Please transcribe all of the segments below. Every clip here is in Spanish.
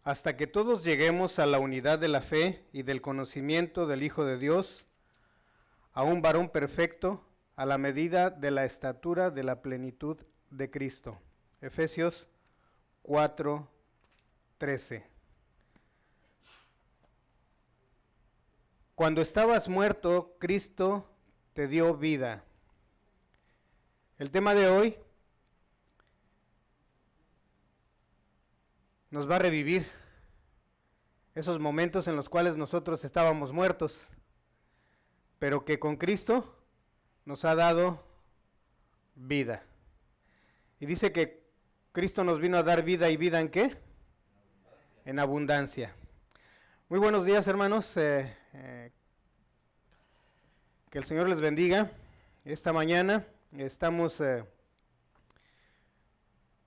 hasta que todos lleguemos a la unidad de la fe y del conocimiento del Hijo de Dios, a un varón perfecto, a la medida de la estatura de la plenitud de Cristo. Efesios 4:13. Cuando estabas muerto, Cristo te dio vida. El tema de hoy nos va a revivir esos momentos en los cuales nosotros estábamos muertos, pero que con Cristo nos ha dado vida. Y dice que Cristo nos vino a dar vida, ¿y vida en qué? En abundancia. Muy buenos días, hermanos. Que el Señor les bendiga. Esta mañana estamos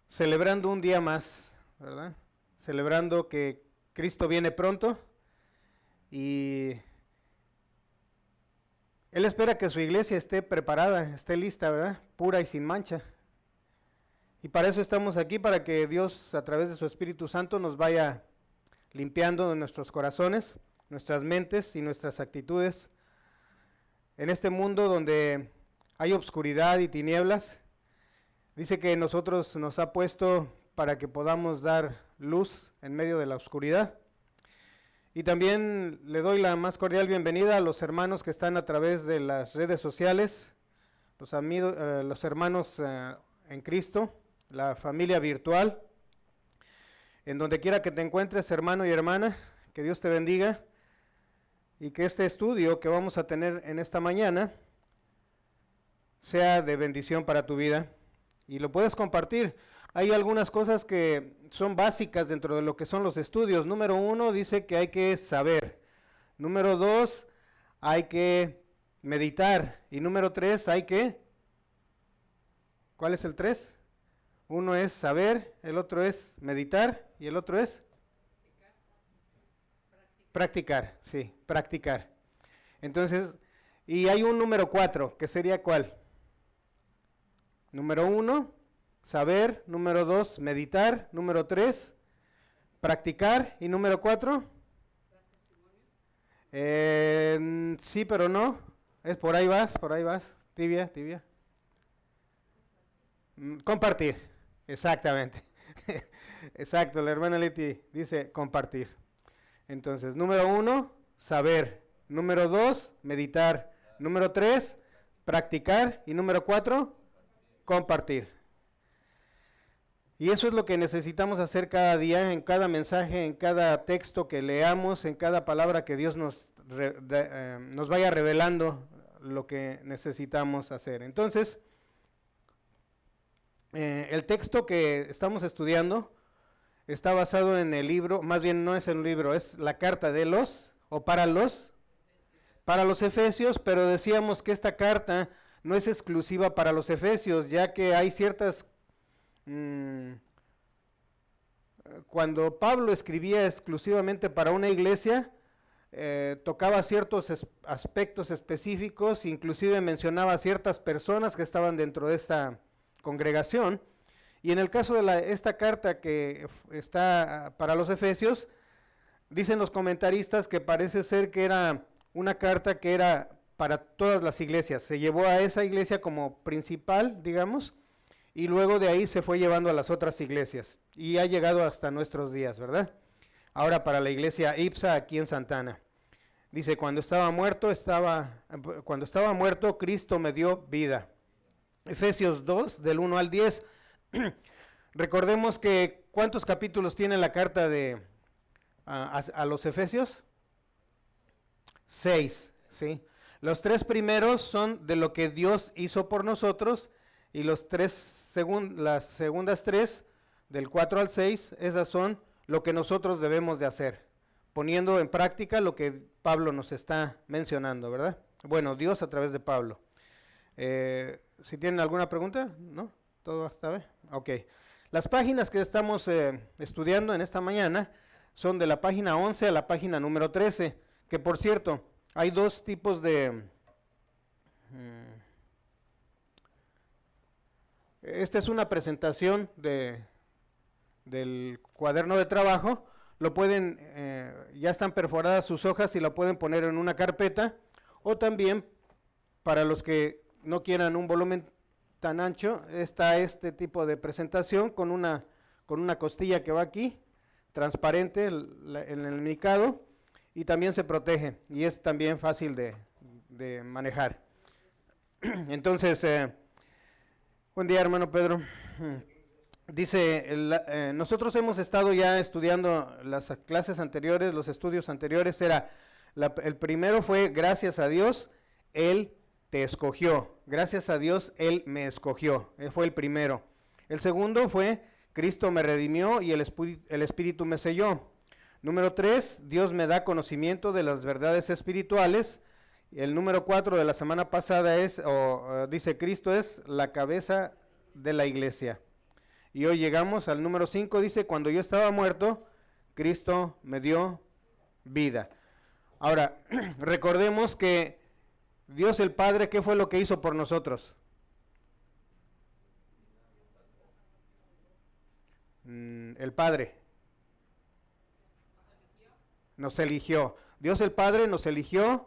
celebrando un día más, ¿verdad? Celebrando que Cristo viene pronto y Él espera que su iglesia esté preparada, esté lista, ¿verdad? Pura y sin mancha. Y para eso estamos aquí, para que Dios a través de su Espíritu Santo nos vaya limpiando de nuestros corazones, nuestras mentes y nuestras actitudes. En este mundo donde hay obscuridad y tinieblas, dice que nosotros nos ha puesto para que podamos dar luz en medio de la oscuridad. Y también le doy la más cordial bienvenida a los hermanos que están a través de las redes sociales, los amigos, los hermanos en Cristo, la familia virtual. En donde quiera que te encuentres, hermano y hermana, que Dios te bendiga y que este estudio que vamos a tener en esta mañana sea de bendición para tu vida y lo puedes compartir. Hay algunas cosas que son básicas dentro de lo que son los estudios. Número 1 dice que hay que saber. Número 2, hay que meditar. Y número 3, hay que... ¿Cuál es el 3? Uno es saber, el otro es meditar y el otro es... Practicar, sí, practicar. Entonces, y hay un número 4, que sería ¿cuál? Número 1, saber. Número 2, meditar. Número 3, practicar. Y número 4, sí, pero no. Es por ahí vas, tibia. Compartir, exactamente. Exacto, la hermana Leti dice compartir. Entonces, número 1, saber. Número 2, meditar. Número 3, practicar. Y número 4, compartir. Y eso es lo que necesitamos hacer cada día, en cada mensaje, en cada texto que leamos, en cada palabra que Dios nos vaya revelando lo que necesitamos hacer. Entonces, el texto que estamos estudiando está basado en el libro, más bien no es un libro, es la carta de los, o para los Efesios, pero decíamos que esta carta no es exclusiva para los Efesios, ya que hay ciertas... cuando Pablo escribía exclusivamente para una iglesia, tocaba ciertos aspectos específicos, inclusive mencionaba a ciertas personas que estaban dentro de esta congregación. Y en el caso de esta carta que está para los Efesios, dicen los comentaristas que parece ser que era una carta que era para todas las iglesias. Se llevó a esa iglesia como principal, digamos, y luego de ahí se fue llevando a las otras iglesias. Y ha llegado hasta nuestros días, ¿verdad? Ahora para la iglesia IPSA aquí en Santana. Dice, cuando estaba muerto, Cristo me dio vida. Efesios 2, del 1 al 10. Recordemos que, ¿cuántos capítulos tiene la carta a los Efesios? 6, ¿sí? Los 3 primeros son de lo que Dios hizo por nosotros, y las segundas 3, del 4 al 6, esas son lo que nosotros debemos de hacer, poniendo en práctica lo que Pablo nos está mencionando, ¿verdad? Bueno, Dios a través de Pablo. Si tienen alguna pregunta, ¿no? ¿Todo está bien? Ok. Las páginas que estamos estudiando en esta mañana son de la página 11 a la página número 13, que por cierto, hay dos tipos de... esta es una presentación del cuaderno de trabajo. lo pueden, ya están perforadas sus hojas y lo pueden poner en una carpeta, o también para los que no quieran un volumen tan ancho, está este tipo de presentación con una costilla que va aquí, transparente en el micado, y también se protege, y es también fácil de manejar. Entonces, buen día, hermano Pedro. Dice, nosotros hemos estado ya estudiando las clases anteriores, los estudios anteriores, el primero fue gracias a Dios, Él te escogió. Gracias a Dios, Él me escogió. Fue el primero. El segundo fue Cristo me redimió y el Espíritu me selló. Número 3, Dios me da conocimiento de las verdades espirituales. El número 4 de la semana pasada dice, Cristo es la cabeza de la iglesia. Y hoy llegamos al número 5, dice, cuando yo estaba muerto, Cristo me dio vida. Ahora, recordemos que Dios el Padre, ¿qué fue lo que hizo por nosotros? El Padre nos eligió. Dios el Padre nos eligió.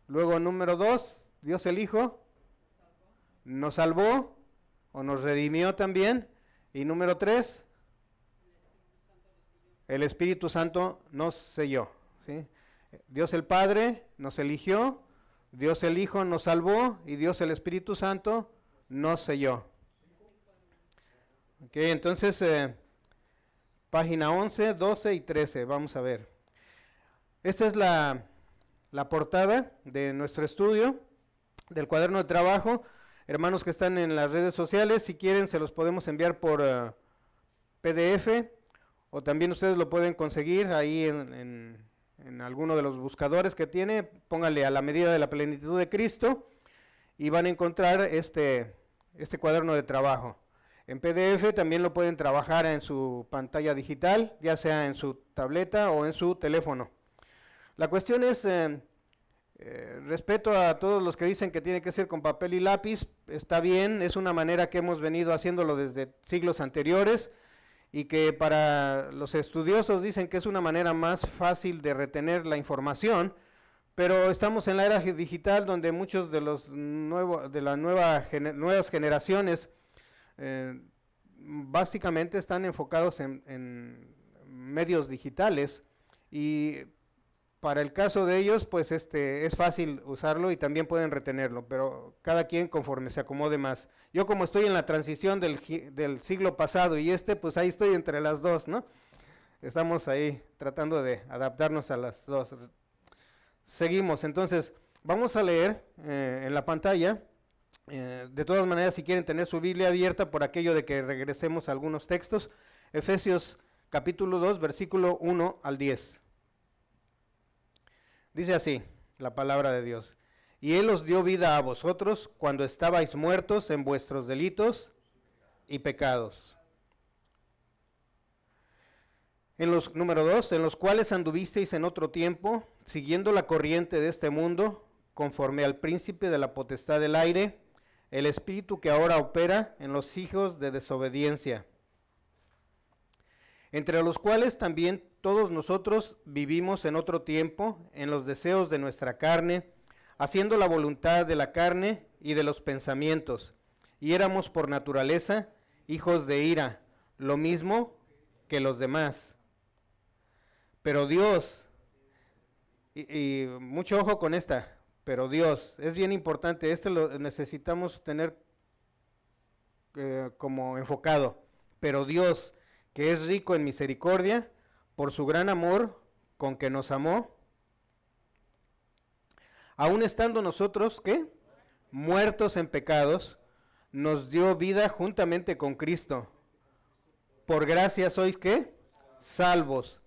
Luego, número 2, Dios el Hijo nos salvó o nos redimió también. Y número 3, el Espíritu Santo nos selló, ¿sí? Dios el Padre nos eligió, Dios el Hijo nos salvó y Dios el Espíritu Santo nos selló. Ok, entonces, página 11, 12 y 13, vamos a ver. Esta es la portada de nuestro estudio, del cuaderno de trabajo. Hermanos que están en las redes sociales, si quieren se los podemos enviar por PDF, o también ustedes lo pueden conseguir ahí en alguno de los buscadores que tiene. Póngale a la medida de la plenitud de Cristo y van a encontrar este cuaderno de trabajo. En PDF también lo pueden trabajar en su pantalla digital, ya sea en su tableta o en su teléfono. La cuestión es, respeto a todos los que dicen que tiene que ser con papel y lápiz, está bien, es una manera que hemos venido haciéndolo desde siglos anteriores, y que para los estudiosos dicen que es una manera más fácil de retener la información, pero estamos en la era digital donde muchos de las nuevas generaciones básicamente están enfocados en medios digitales, y para el caso de ellos, pues es fácil usarlo y también pueden retenerlo, pero cada quien conforme se acomode más. Yo como estoy en la transición del siglo pasado y pues ahí estoy entre las dos, ¿no? Estamos ahí tratando de adaptarnos a las dos. Seguimos, entonces, vamos a leer en la pantalla. De todas maneras, si quieren tener su Biblia abierta por aquello de que regresemos a algunos textos, Efesios capítulo 2, versículo 1 al 10. Dice así la palabra de Dios: y Él os dio vida a vosotros cuando estabais muertos en vuestros delitos y pecados. Número 2, en los cuales anduvisteis en otro tiempo, siguiendo la corriente de este mundo, conforme al príncipe de la potestad del aire, el espíritu que ahora opera en los hijos de desobediencia, entre los cuales también todos nosotros vivimos en otro tiempo, en los deseos de nuestra carne, haciendo la voluntad de la carne y de los pensamientos, y éramos por naturaleza hijos de ira, lo mismo que los demás. Pero Dios, y mucho ojo con esta, pero Dios, es bien importante, lo necesitamos tener como enfocado, pero Dios, que es rico en misericordia, por su gran amor con que nos amó, aun estando nosotros, ¿qué? Muertos en pecados, nos dio vida juntamente con Cristo. Por gracia sois, ¿qué? Salvos.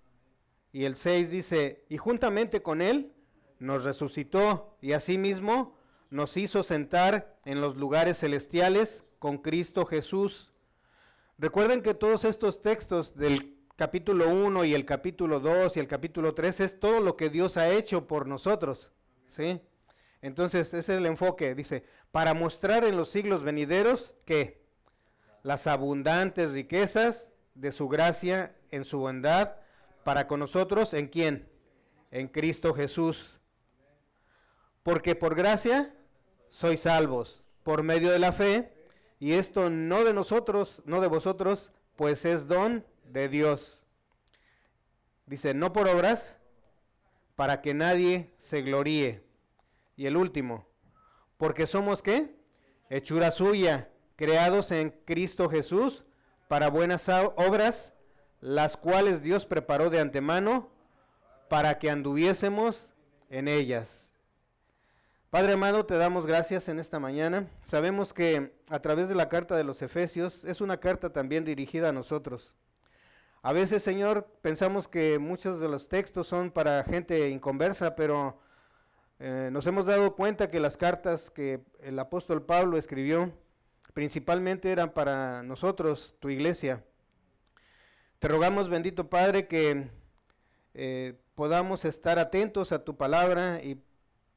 Y el 6 dice, y juntamente con Él nos resucitó, y asimismo nos hizo sentar en los lugares celestiales con Cristo Jesús. Recuerden que todos estos textos del capítulo 1 y el capítulo 2 y el capítulo 3 es todo lo que Dios ha hecho por nosotros, ¿sí? Entonces ese es el enfoque, dice, para mostrar en los siglos venideros que las abundantes riquezas de su gracia en su bondad para con nosotros, ¿en quién? En Cristo Jesús. Porque por gracia sois salvos, por medio de la fe, y esto no de nosotros, no de vosotros, pues es don de Dios. Dice, no por obras, para que nadie se gloríe. Y el último, porque somos ¿qué? Hechura suya, creados en Cristo Jesús, para buenas obras, las cuales Dios preparó de antemano, para que anduviésemos en ellas. Padre amado, te damos gracias en esta mañana. Sabemos que a través de la carta de los Efesios es una carta también dirigida a nosotros. A veces, Señor, pensamos que muchos de los textos son para gente inconversa, pero nos hemos dado cuenta que las cartas que el apóstol Pablo escribió principalmente eran para nosotros, tu iglesia. Te rogamos, bendito Padre, que podamos estar atentos a tu palabra y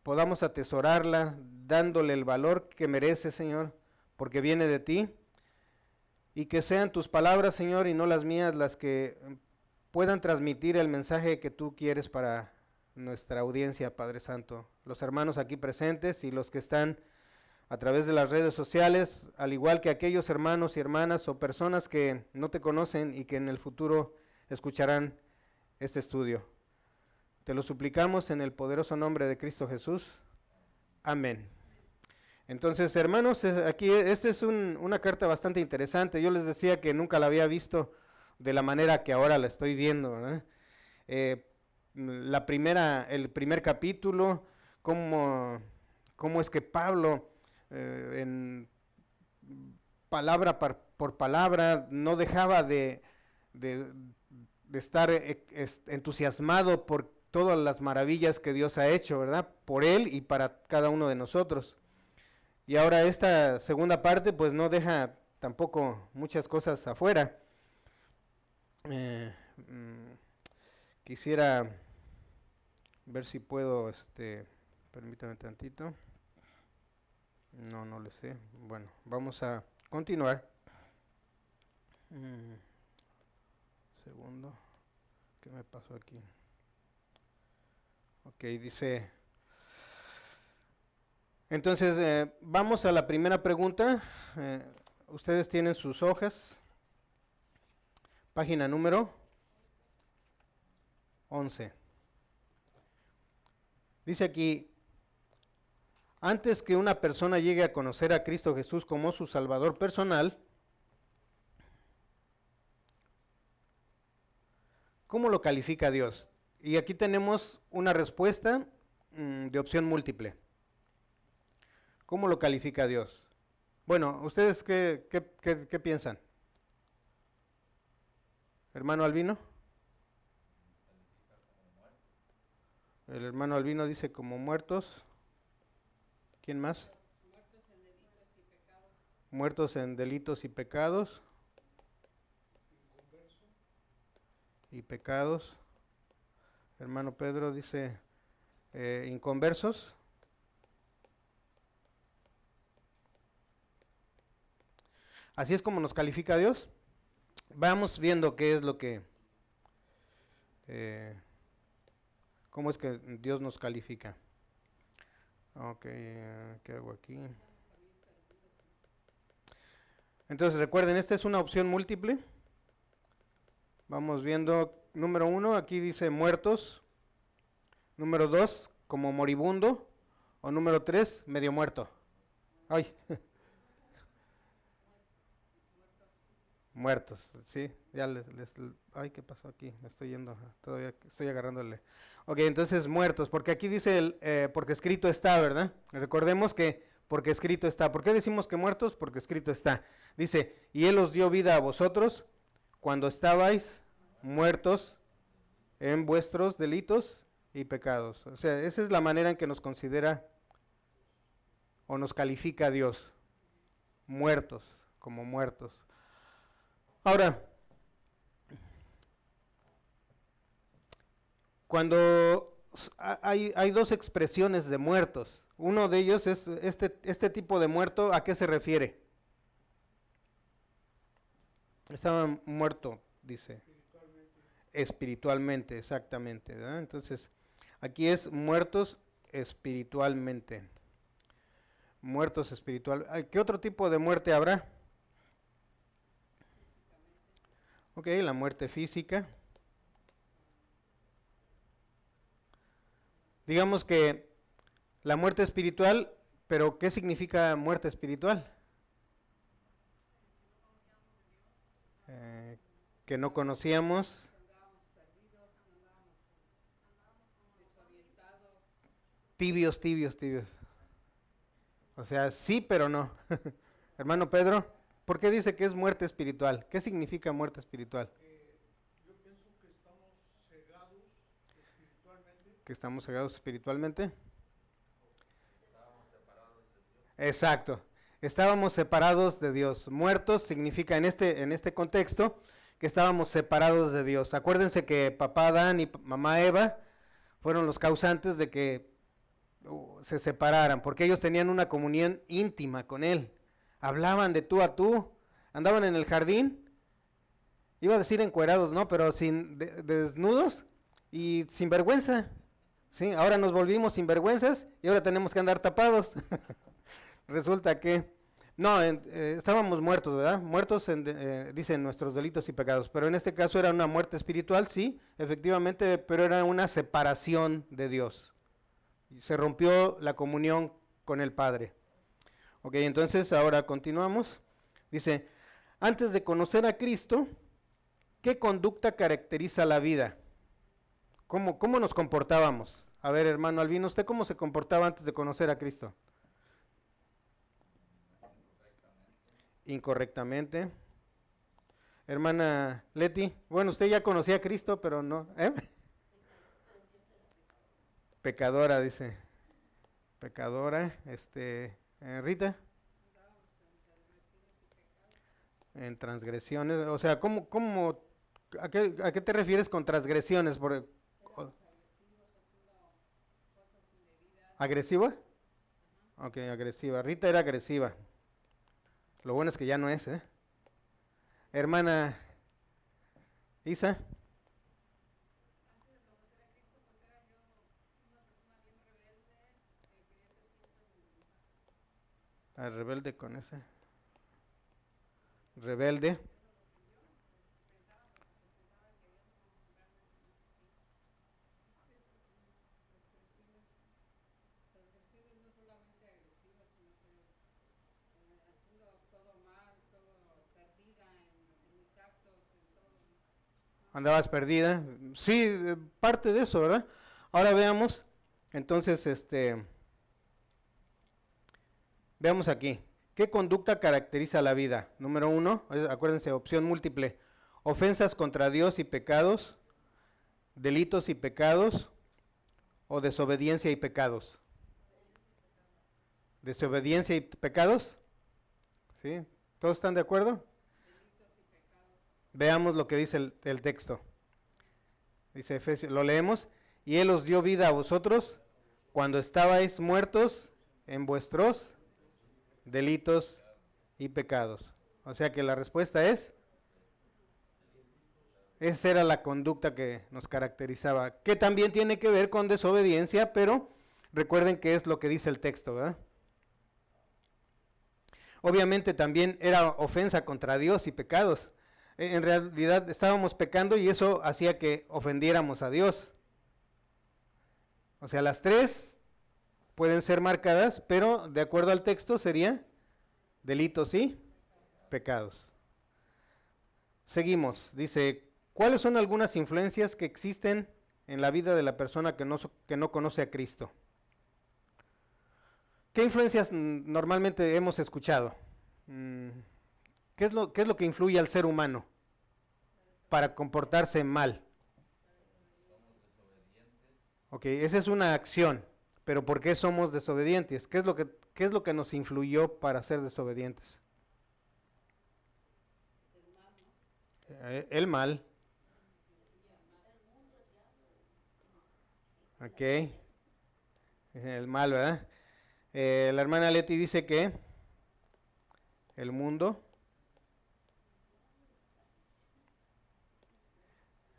podamos atesorarla, dándole el valor que merece, Señor, porque viene de ti, y que sean tus palabras, Señor, y no las mías, las que puedan transmitir el mensaje que tú quieres para nuestra audiencia, Padre Santo. Los hermanos aquí presentes y los que están a través de las redes sociales, al igual que aquellos hermanos y hermanas o personas que no te conocen y que en el futuro escucharán este estudio. Te lo suplicamos en el poderoso nombre de Cristo Jesús. Amén. Entonces, hermanos, aquí esta es una carta bastante interesante. Yo les decía que nunca la había visto de la manera que ahora la estoy viendo, ¿verdad? El primer capítulo, cómo es que Pablo, en palabra por palabra, no dejaba de estar entusiasmado por todas las maravillas que Dios ha hecho, ¿verdad? Por él y para cada uno de nosotros. Y ahora esta segunda parte pues no deja tampoco muchas cosas afuera. Quisiera ver si puedo, permítame tantito. No le sé. Bueno, vamos a continuar. Segundo. ¿Qué me pasó aquí? Ok, dice, entonces vamos a la primera pregunta. Ustedes tienen sus hojas, página número 11. Dice aquí, antes que una persona llegue a conocer a Cristo Jesús como su Salvador personal, ¿cómo lo califica Dios? Y aquí tenemos una respuesta de opción múltiple. ¿Cómo lo califica Dios? Bueno, ¿ustedes qué piensan? ¿Hermano Albino? El hermano Albino dice como muertos. ¿Quién más? Muertos en delitos y pecados. Y pecados. Hermano Pedro dice inconversos. Así es como nos califica Dios. Vamos viendo qué es lo que, cómo es que Dios nos califica. Ok, ¿qué hago aquí? Entonces recuerden, esta es una opción múltiple. Vamos viendo, número 1, aquí dice muertos. Número 2, como moribundo. O número 3, medio muerto. Ay. Muertos, sí, ya ay, ¿qué pasó aquí? Me estoy yendo, todavía estoy agarrándole. Ok, entonces muertos, porque aquí dice porque escrito está, ¿verdad? Recordemos que porque escrito está. ¿Por qué decimos que muertos? Porque escrito está. Dice, y Él os dio vida a vosotros cuando estabais muertos en vuestros delitos y pecados. O sea, esa es la manera en que nos considera o nos califica Dios. Muertos, como muertos. Ahora, cuando hay dos expresiones de muertos, uno de ellos es este tipo de muerto, ¿a qué se refiere? Estaba muerto, dice. espiritualmente, exactamente, ¿verdad? Entonces, aquí es muertos espiritualmente. Muertos espiritual. ¿Qué otro tipo de muerte habrá? Ok, la muerte física. Digamos que la muerte espiritual, pero ¿qué significa muerte espiritual? Eh, que no conocíamos. Tibios, tibios, tibios. O sea, sí, pero no. Hermano Pedro, ¿por qué dice que es muerte espiritual? ¿Qué significa muerte espiritual? Yo pienso que estamos cegados espiritualmente. Que estamos cegados espiritualmente. Exacto. Estábamos separados de Dios. Muertos significa en este contexto que estábamos separados de Dios. Acuérdense que papá Adán y mamá Eva fueron los causantes de que se separaran, porque ellos tenían una comunión íntima con Él. Hablaban de tú a tú, andaban en el jardín, iba a decir encuerados, ¿no? Pero sin desnudos y sin vergüenza. ¿Sí? Ahora nos volvimos sinvergüenzas y ahora tenemos que andar tapados. Resulta que, no, estábamos muertos, ¿verdad? Muertos, dicen nuestros delitos y pecados, pero en este caso era una muerte espiritual, sí, efectivamente, pero era una separación de Dios. Se rompió la comunión con el Padre. Ok, entonces ahora continuamos. Dice, antes de conocer a Cristo, ¿qué conducta caracteriza la vida? ¿Cómo nos comportábamos? A ver, hermano Albino, ¿usted cómo se comportaba antes de conocer a Cristo? Incorrectamente. Hermana Leti, bueno, usted ya conocía a Cristo, pero no, ¿eh? Pecadora, dice. Pecadora, Rita. En transgresiones, o sea, a qué te refieres con transgresiones? ¿Agresiva? Ok, agresiva. Rita era agresiva. Lo bueno es que ya no es, ¿eh? Hermana Isa. Rebelde con ese. Rebelde. Andabas perdida. Sí, parte de eso, ¿verdad? Ahora veamos. Entonces, veamos aquí. ¿Qué conducta caracteriza la vida? Número 1, acuérdense, opción múltiple. Ofensas contra Dios y pecados, delitos y pecados, o desobediencia y pecados. ¿Desobediencia y pecados? ¿Sí? ¿Todos están de acuerdo? Veamos lo que dice el texto. Dice Efesios, lo leemos. Y Él os dio vida a vosotros cuando estabais muertos en vuestros delitos y pecados. O sea que la respuesta es, esa era la conducta que nos caracterizaba, que también tiene que ver con desobediencia, pero recuerden que es lo que dice el texto, ¿verdad? Obviamente también era ofensa contra Dios y pecados. En realidad estábamos pecando y eso hacía que ofendiéramos a Dios. O sea, las tres pueden ser marcadas, pero de acuerdo al texto sería delitos y pecados. Seguimos, dice, ¿cuáles son algunas influencias que existen en la vida de la persona que no conoce a Cristo? ¿Qué influencias normalmente hemos escuchado? ¿Qué es lo que influye al ser humano para comportarse mal? Ok, esa es una acción, pero ¿por qué somos desobedientes? ¿Qué es lo que nos influyó para ser desobedientes? El mal. Ok, el mal, ¿verdad? La hermana Leti dice que el mundo,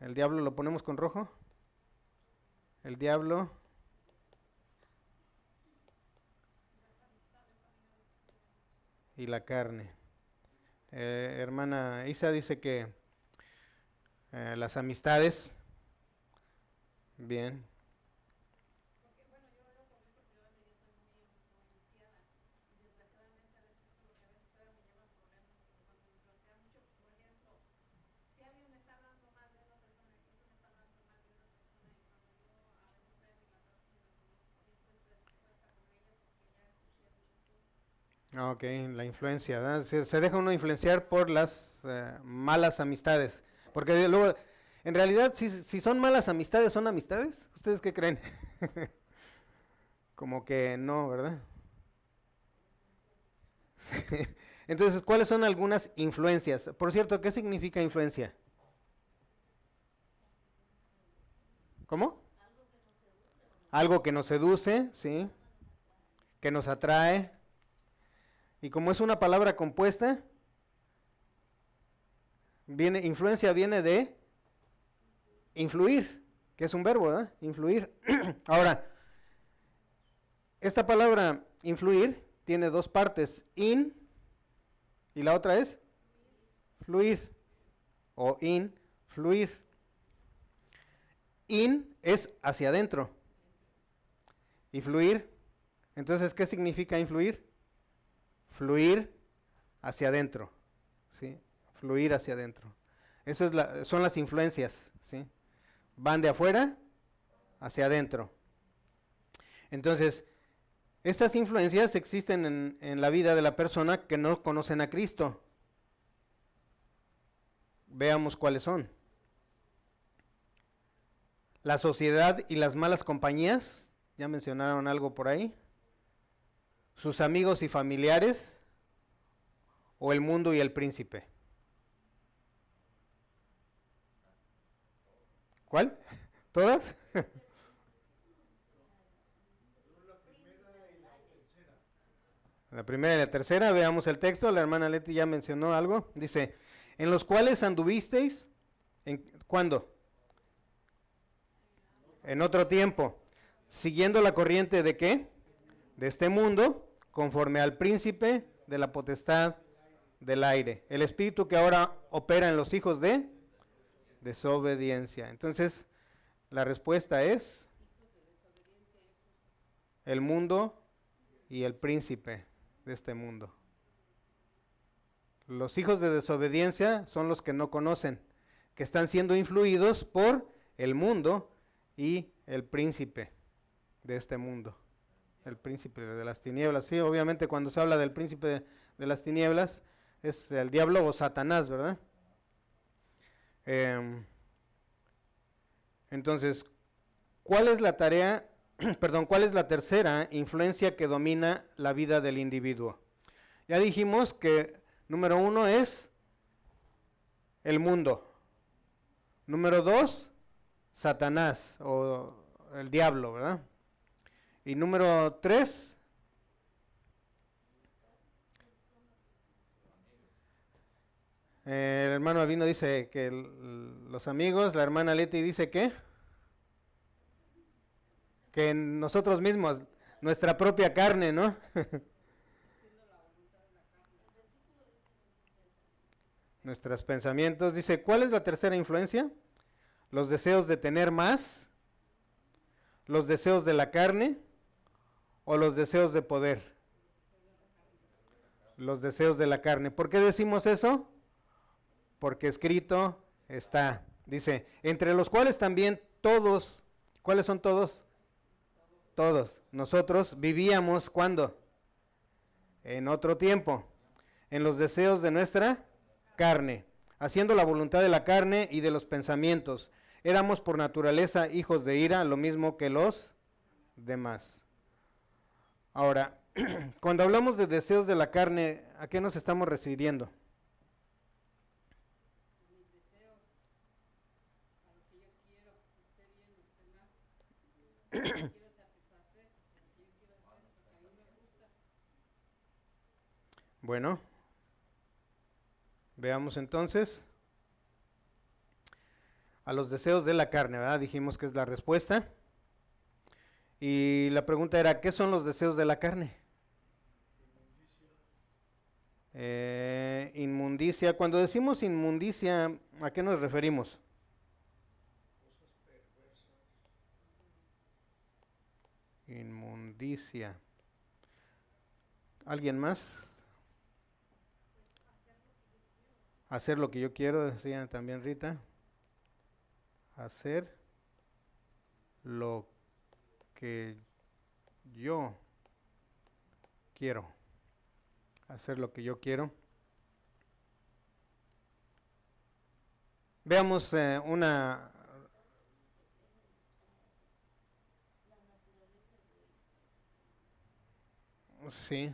El diablo lo ponemos con rojo. El diablo. Y la carne. Hermana Isa dice que las amistades. Bien. Ok, la influencia, ¿verdad? Se deja uno influenciar por las malas amistades. Porque luego, en realidad, si son malas amistades, ¿son amistades? ¿Ustedes qué creen? Como que no, ¿verdad? Entonces, ¿cuáles son algunas influencias? Por cierto, ¿qué significa influencia? ¿Cómo? Algo que nos seduce, ¿sí? Que nos atrae. Y como es una palabra compuesta, influencia viene de influir, que es un verbo, ¿verdad? Influir. Ahora, esta palabra influir tiene dos partes, in, y la otra es fluir, o influir. In es hacia adentro, y fluir, entonces, ¿qué significa influir? Fluir hacia adentro, ¿sí? Fluir hacia adentro. Eso son las influencias, ¿sí? Van de afuera hacia adentro. Entonces, estas influencias existen en la vida de la persona que no conocen a Cristo. Veamos cuáles son. La sociedad y las malas compañías, ya mencionaron algo por ahí. Sus amigos y familiares, o el mundo y el príncipe. ¿Cuál? ¿Todas? La primera y la tercera, veamos el texto, la hermana Leti ya mencionó algo, dice, en los cuales anduvisteis, ¿cuándo? En otro tiempo, siguiendo la corriente de ¿qué? De este mundo, conforme al príncipe de la potestad del aire, el espíritu que ahora opera en los hijos de desobediencia. Entonces, la respuesta es el mundo y el príncipe de este mundo. Los hijos de desobediencia son los que no conocen, que están siendo influidos por el mundo y el príncipe de este mundo, el príncipe de las tinieblas. Sí, obviamente cuando se habla del príncipe de las tinieblas es el diablo o Satanás, ¿verdad? Entonces, ¿cuál es la tarea, cuál es la tercera influencia que domina la vida del individuo? Ya dijimos que número 1 es el mundo. Número 2, Satanás o el diablo, ¿verdad? Y número 3, el hermano Albino dice que los amigos, la hermana Leti dice que nosotros mismos, nuestra propia carne, ¿no? Nuestros pensamientos. Dice, ¿cuál es la tercera influencia? Los deseos de tener más, los deseos de la carne o los deseos de poder. Los deseos de la carne. ¿Por qué decimos eso? Porque escrito está. Dice, entre los cuales también todos, ¿cuáles son todos? Todos. Nosotros vivíamos, ¿cuándo? En otro tiempo. En los deseos de nuestra carne, haciendo la voluntad de la carne y de los pensamientos. Éramos por naturaleza hijos de ira, lo mismo que los demás. Ahora, cuando hablamos de deseos de la carne, ¿a qué nos estamos refiriendo? Bueno, veamos entonces. a los deseos de la carne, ¿verdad? Dijimos que es la respuesta. Y la pregunta era, ¿qué son los deseos de la carne? Inmundicia. Cuando decimos inmundicia, ¿a qué nos referimos? Inmundicia. ¿Alguien más? Hacer lo que yo quiero, decía también Rita. Hacer lo que yo quiero. Hacer lo que yo quiero. Veamos una... Sí.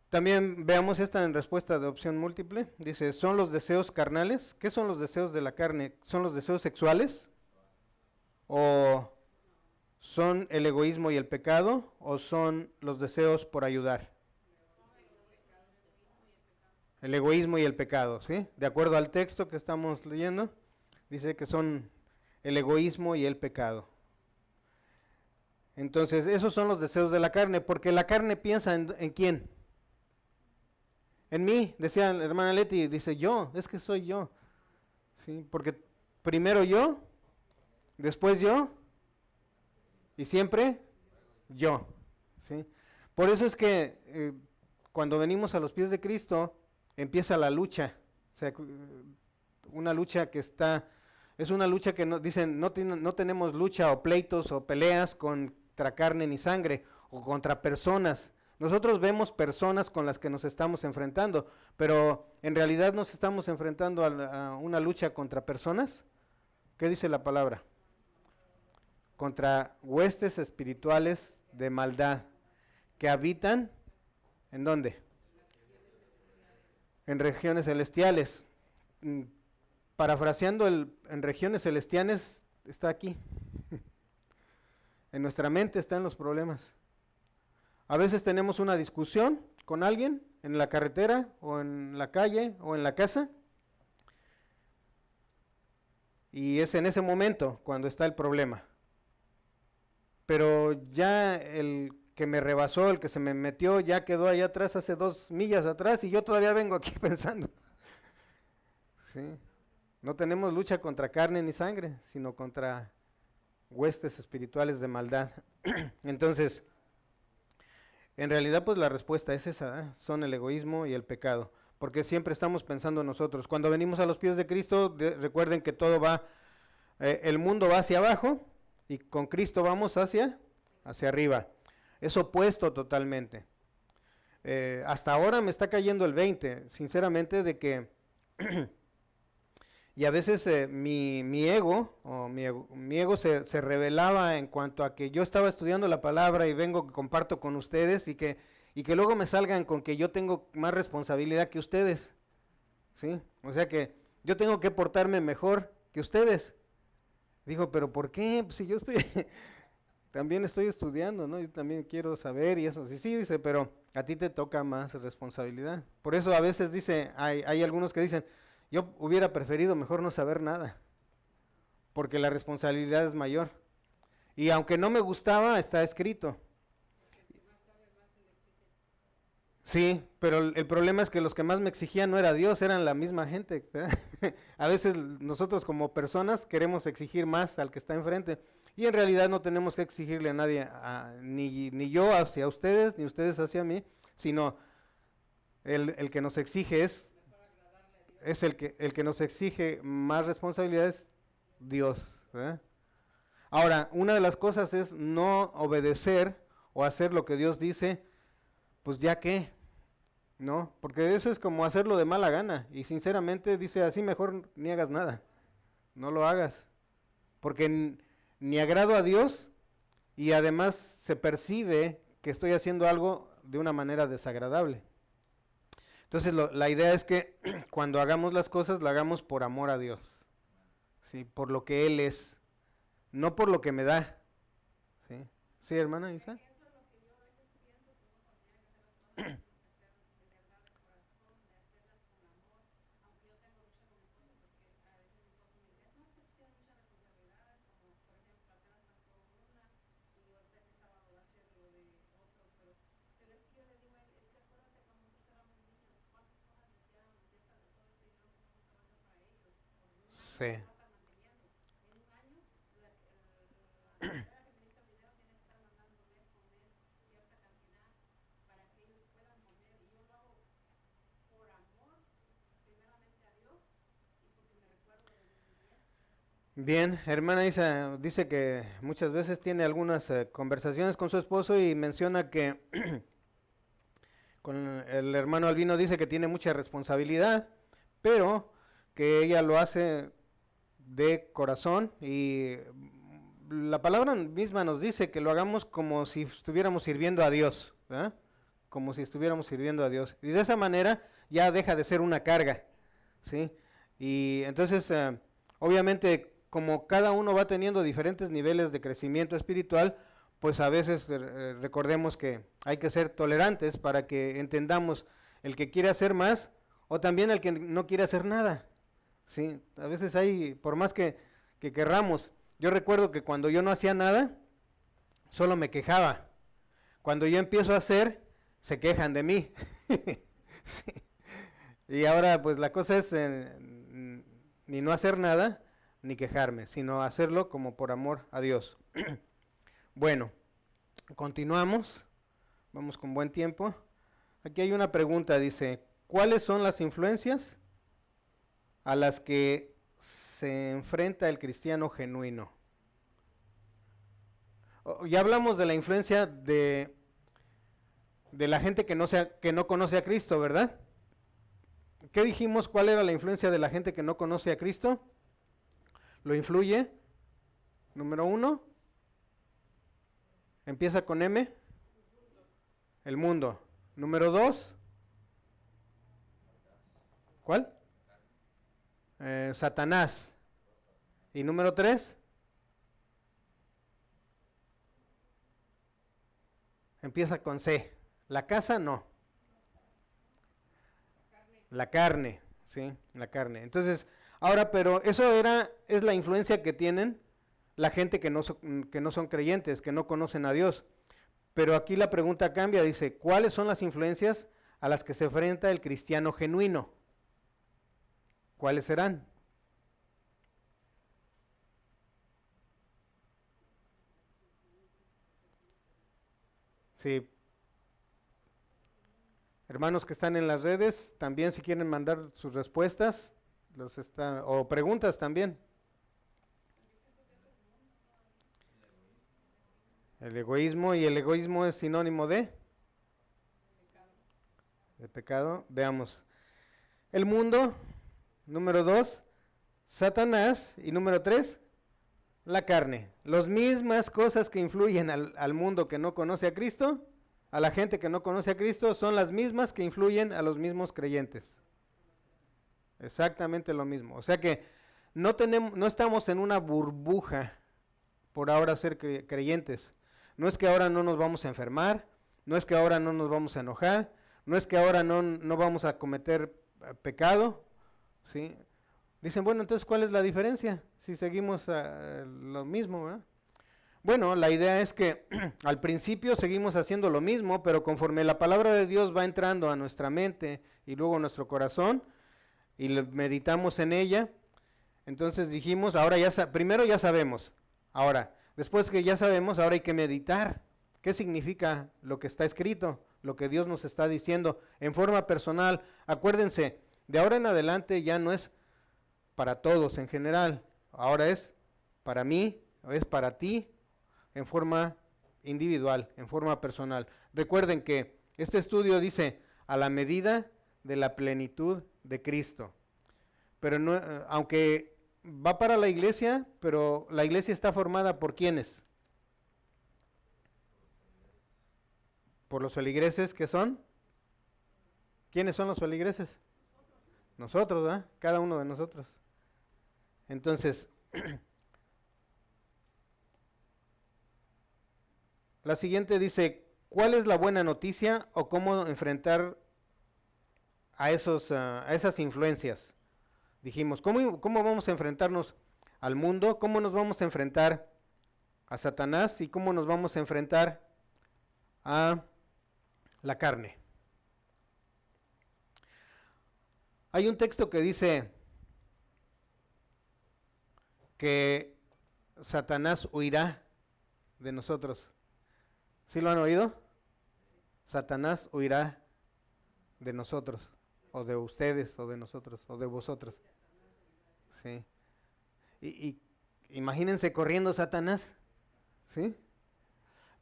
También veamos esta en respuesta de opción múltiple. Dice, ¿son los deseos carnales? ¿Qué son los deseos de la carne? ¿Son los deseos sexuales? ¿O son el egoísmo y el pecado? ¿O son los deseos por ayudar? El egoísmo y el pecado, ¿sí? De acuerdo al texto que estamos leyendo, dice que son el egoísmo y el pecado. Entonces, esos son los deseos de la carne, porque la carne piensa ¿en quién? En mí, decía la hermana Leti, dice yo, es que soy yo. ¿Sí? Porque primero yo, después yo, y siempre yo. ¿Sí? Por eso es que cuando venimos a los pies de Cristo, empieza la lucha. O sea, una lucha que es una lucha que dicen, no tenemos lucha o pleitos o peleas contra carne ni sangre, o contra personas. Nosotros vemos personas con las que nos estamos enfrentando, pero en realidad nos estamos enfrentando a una lucha contra personas. ¿Qué dice la palabra? Contra huestes espirituales de maldad que habitan, ¿en dónde? En regiones celestiales. Parafraseando, en regiones celestiales está aquí. En nuestra mente están los problemas. A veces tenemos una discusión con alguien en la carretera o en la calle o en la casa, y es en ese momento cuando está el problema. Pero ya el que me rebasó, el que se me metió, ya quedó allá atrás, hace 2 millas atrás, y yo todavía vengo aquí pensando. ¿Sí? No tenemos lucha contra carne ni sangre, sino contra huestes espirituales de maldad. Entonces, en realidad, pues la respuesta es esa, ¿eh? Son el egoísmo y el pecado, porque siempre estamos pensando en nosotros. Cuando venimos a los pies de Cristo, recuerden que todo va, el mundo va hacia abajo, y con Cristo vamos hacia arriba. Es opuesto totalmente. Hasta ahora me está cayendo el 20, sinceramente, de que, y a veces mi ego se revelaba en cuanto a que yo estaba estudiando la palabra y vengo, comparto con ustedes, y que luego me salgan con que yo tengo más responsabilidad que ustedes, ¿sí? O sea que yo tengo que portarme mejor que ustedes. Digo, pero ¿por qué? Pues si yo también estoy estudiando, ¿no? Yo también quiero saber y eso. Sí, dice, pero a ti te toca más responsabilidad. Por eso a veces dice, hay algunos que dicen, yo hubiera preferido mejor no saber nada, porque la responsabilidad es mayor. Y aunque no me gustaba, está escrito. Sí, pero el problema es que los que más me exigían no era Dios, eran la misma gente. A veces nosotros como personas queremos exigir más al que está enfrente, y en realidad no tenemos que exigirle a nadie, ni yo hacia ustedes, ni ustedes hacia mí, sino el que nos exige es el que nos exige más responsabilidades, Dios. ¿Verdad? Ahora, una de las cosas es no obedecer o hacer lo que Dios dice, pues ya que, ¿no? Porque eso es como hacerlo de mala gana, y sinceramente dice así, mejor ni hagas nada, no lo hagas, porque ni agrado a Dios, y además se percibe que estoy haciendo algo de una manera desagradable. Entonces la idea es que cuando hagamos las cosas, la hagamos por amor a Dios, ¿sí? Por lo que Él es, no por lo que me da. ¿Sí, ¿Sí, hermana Isa? Sí. Bien, hermana Isa dice que muchas veces tiene algunas conversaciones con su esposo y menciona que con el hermano Albino dice que tiene mucha responsabilidad, pero que ella lo hace de corazón y la palabra misma nos dice que lo hagamos como si estuviéramos sirviendo a Dios, ¿verdad? Como si estuviéramos sirviendo a Dios. Y de esa manera ya deja de ser una carga, ¿sí? Y entonces, obviamente, como cada uno va teniendo diferentes niveles de crecimiento espiritual, pues a veces recordemos que hay que ser tolerantes para que entendamos el que quiere hacer más o también el que no quiere hacer nada. Sí, a veces hay, por más que querramos, yo recuerdo que cuando yo no hacía nada, solo me quejaba. Cuando yo empiezo a hacer, se quejan de mí. Sí. Y ahora pues la cosa es ni no hacer nada, ni quejarme, sino hacerlo como por amor a Dios. Bueno, continuamos, vamos con buen tiempo. Aquí hay una pregunta, dice, ¿cuáles son las influencias a las que se enfrenta el cristiano genuino? Ya hablamos de la influencia de la gente que no conoce a Cristo, ¿verdad? ¿Qué dijimos? ¿Cuál era la influencia de la gente que no conoce a Cristo? Lo influye, número 1, empieza con M, el mundo. Número 2, ¿cuál? Satanás. Y número 3, empieza con C. La casa no. La carne, ¿sí? La carne. Entonces, ahora, pero eso es la influencia que tienen la gente que no son creyentes, que no conocen a Dios. Pero aquí la pregunta cambia, dice, ¿cuáles son las influencias a las que se enfrenta el cristiano genuino? ¿Cuáles serán? Sí. Hermanos que están en las redes, también si quieren mandar sus respuestas, o preguntas también. El egoísmo, y el egoísmo es sinónimo de pecado. Veamos. El mundo, número 2, Satanás, y número 3, la carne. Las mismas cosas que influyen al mundo que no conoce a Cristo, a la gente que no conoce a Cristo, son las mismas que influyen a los mismos creyentes. Exactamente lo mismo. O sea que no estamos en una burbuja por ahora ser creyentes. No es que ahora no nos vamos a enfermar, no es que ahora no nos vamos a enojar, no es que ahora no vamos a cometer pecado, ¿sí? Dicen, bueno, entonces, ¿cuál es la diferencia? Si seguimos lo mismo, ¿verdad? Bueno, la idea es que al principio seguimos haciendo lo mismo, pero conforme la palabra de Dios va entrando a nuestra mente y luego a nuestro corazón, y meditamos en ella, entonces dijimos, ahora primero ya sabemos, ahora, después que ya sabemos, ahora hay que meditar. ¿Qué significa lo que está escrito? Lo que Dios nos está diciendo en forma personal. Acuérdense, de ahora en adelante ya no es para todos en general, ahora es para mí, es para ti, en forma individual, en forma personal. Recuerden que este estudio dice a la medida de la plenitud de Cristo. Pero no, aunque va para la iglesia, pero la iglesia está formada por ¿quiénes? Por los feligreses que son. ¿Quiénes son los feligreses? Nosotros, ¿verdad? Cada uno de nosotros. Entonces, la siguiente dice, ¿cuál es la buena noticia o cómo enfrentar a esas influencias? Dijimos, ¿cómo vamos a enfrentarnos al mundo? ¿Cómo nos vamos a enfrentar a Satanás? ¿Y cómo nos vamos a enfrentar a la carne? Hay un texto que dice, que Satanás huirá de nosotros. ¿Sí lo han oído? Satanás huirá de nosotros, o de ustedes, o de nosotros, o de vosotros. Sí. Y imagínense corriendo Satanás, ¿sí?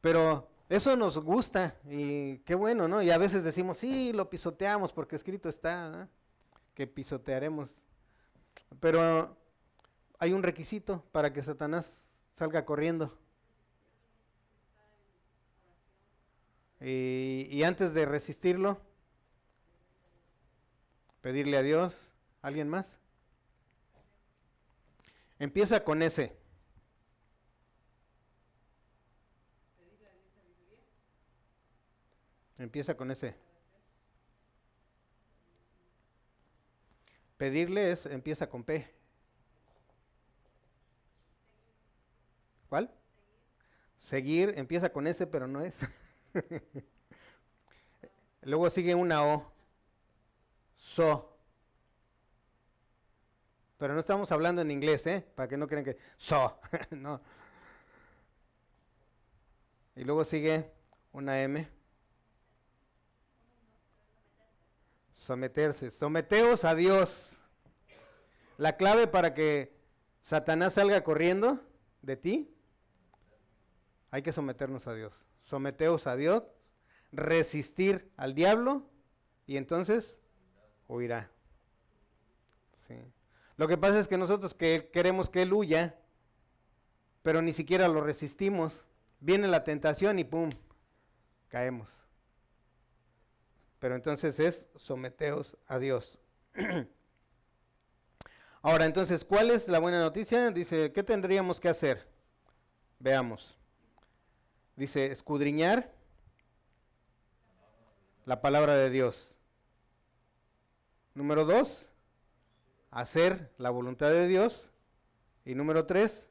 Pero eso nos gusta y qué bueno, ¿no? Y a veces decimos, sí, lo pisoteamos porque escrito está, ¿no?, que pisotearemos. Pero hay un requisito para que Satanás salga corriendo. Y antes de resistirlo, pedirle a Dios. ¿Alguien más? Empieza con ese. Empieza con ese. Pedirle empieza con P. ¿Cuál? Seguir empieza con S, pero no es. Luego sigue una O. So. Pero no estamos hablando en inglés, para que no crean que so. No. Y luego sigue una M. Someterse. Someteos a Dios. La clave para que Satanás salga corriendo de ti, hay que someternos a Dios. Someteos a Dios, resistir al diablo y entonces huirá. Sí. Lo que pasa es que nosotros queremos que él huya, pero ni siquiera lo resistimos. Viene la tentación y ¡pum!, caemos. Pero entonces es someteos a Dios. Ahora, entonces, ¿cuál es la buena noticia? Dice, ¿qué tendríamos que hacer? Veamos. Dice, escudriñar la palabra de Dios. Número 2, hacer la voluntad de Dios. Y número 3,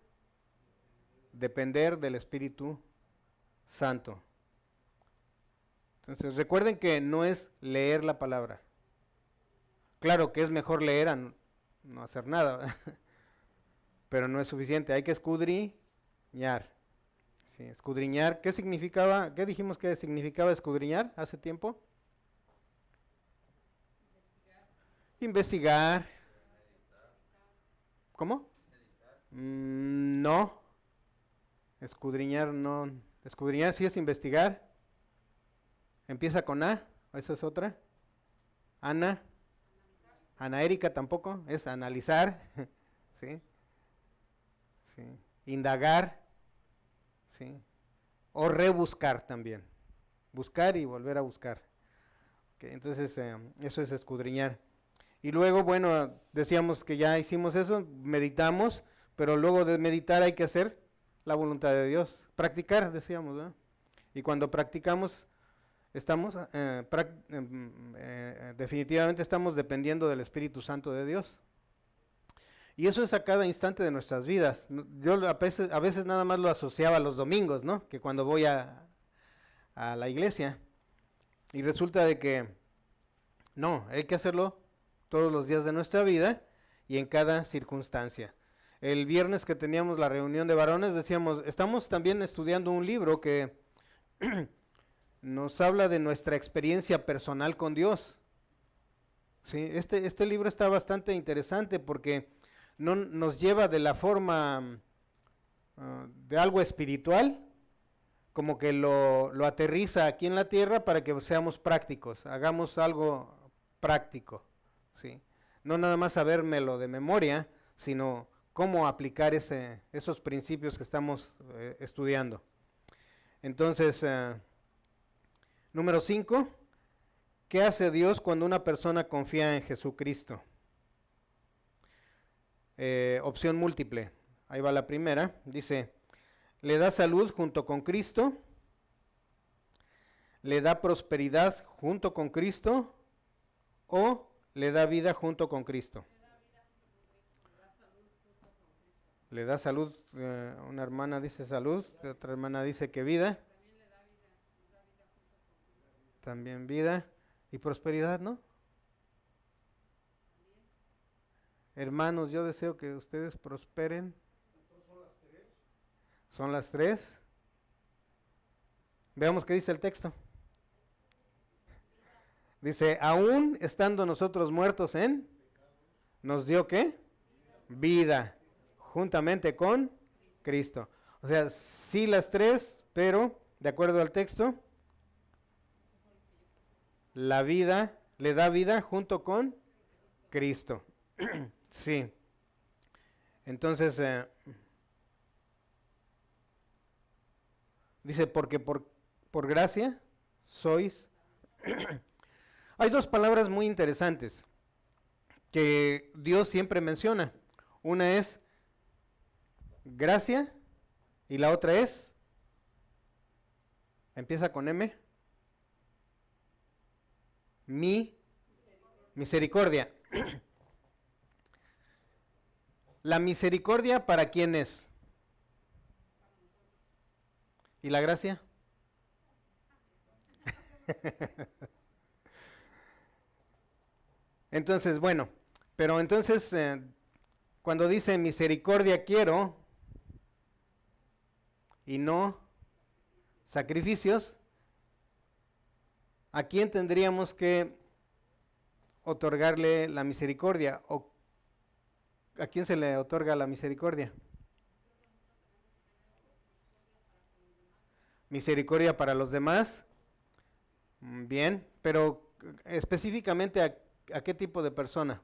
depender del Espíritu Santo. Entonces, recuerden que no es leer la palabra. Claro que es mejor leer a no hacer nada, pero no es suficiente, hay que escudriñar. Sí, escudriñar, ¿qué significaba? ¿Qué dijimos que significaba escudriñar hace tiempo? Investigar. ¿Cómo? No. Escudriñar no. Escudriñar sí es investigar. Empieza con A, esa es otra. Ana. Ana Erika tampoco, es analizar. ¿Sí? Sí. Indagar. ¿Sí? O rebuscar también. Buscar y volver a buscar. Okay, entonces, eso es escudriñar. Y luego, bueno, decíamos que ya hicimos eso, meditamos, pero luego de meditar hay que hacer la voluntad de Dios. Practicar, decíamos, ¿verdad? Y cuando practicamos, estamos, definitivamente estamos dependiendo del Espíritu Santo de Dios. Y eso es a cada instante de nuestras vidas. Yo a veces nada más lo asociaba a los domingos, ¿no? Que cuando voy a la iglesia. Y resulta de que no, hay que hacerlo todos los días de nuestra vida y en cada circunstancia. El viernes que teníamos la reunión de varones decíamos, estamos también estudiando un libro que nos habla de nuestra experiencia personal con Dios. Sí, este libro está bastante interesante porque no nos lleva de la forma de algo espiritual, como que lo aterriza aquí en la tierra para que seamos prácticos, hagamos algo práctico, ¿sí? No nada más sabérmelo de memoria, sino cómo aplicar esos principios que estamos estudiando. Entonces, número 5, ¿qué hace Dios cuando una persona confía en Jesucristo? Opción múltiple, ahí va la primera, dice, le da salud junto con Cristo, le da prosperidad junto con Cristo o le da vida junto con Cristo. Le da salud, una hermana dice salud, otra hermana dice que vida. También vida y prosperidad, ¿no? Hermanos, yo deseo que ustedes prosperen Son las 3. Veamos qué dice el texto. Dice, aún estando nosotros muertos en, ¿nos dio qué? Vida, juntamente con Cristo. O sea, sí las 3, pero de acuerdo al texto, la vida, le da vida junto con Cristo. Sí. Entonces, dice, porque por gracia sois. Hay dos palabras muy interesantes que Dios siempre menciona. Una es gracia y la otra es, empieza con M, misericordia. La misericordia, ¿para quién es? ¿Y la gracia? Entonces, bueno, pero entonces cuando dice misericordia quiero y no sacrificios, ¿a quién tendríamos que otorgarle la misericordia? ¿O a quién se le otorga la misericordia? Misericordia para los demás. Bien, pero específicamente ¿a qué tipo de persona?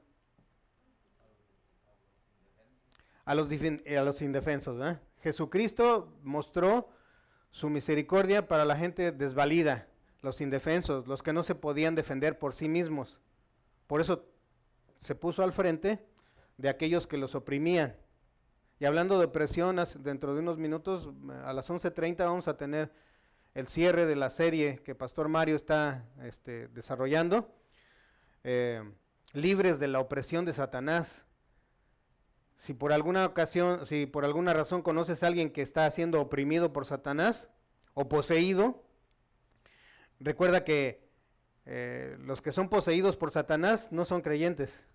A los indefensos, ¿verdad? Jesucristo mostró su misericordia para la gente desvalida, los indefensos, los que no se podían defender por sí mismos. Por eso se puso al frente de aquellos que los oprimían. Y hablando de opresión, dentro de unos minutos, a las 11:30 vamos a tener el cierre de la serie que Pastor Mario está desarrollando, libres de la opresión de Satanás. Si por alguna ocasión, si por alguna razón conoces a alguien que está siendo oprimido por Satanás o poseído, recuerda que los que son poseídos por Satanás no son creyentes.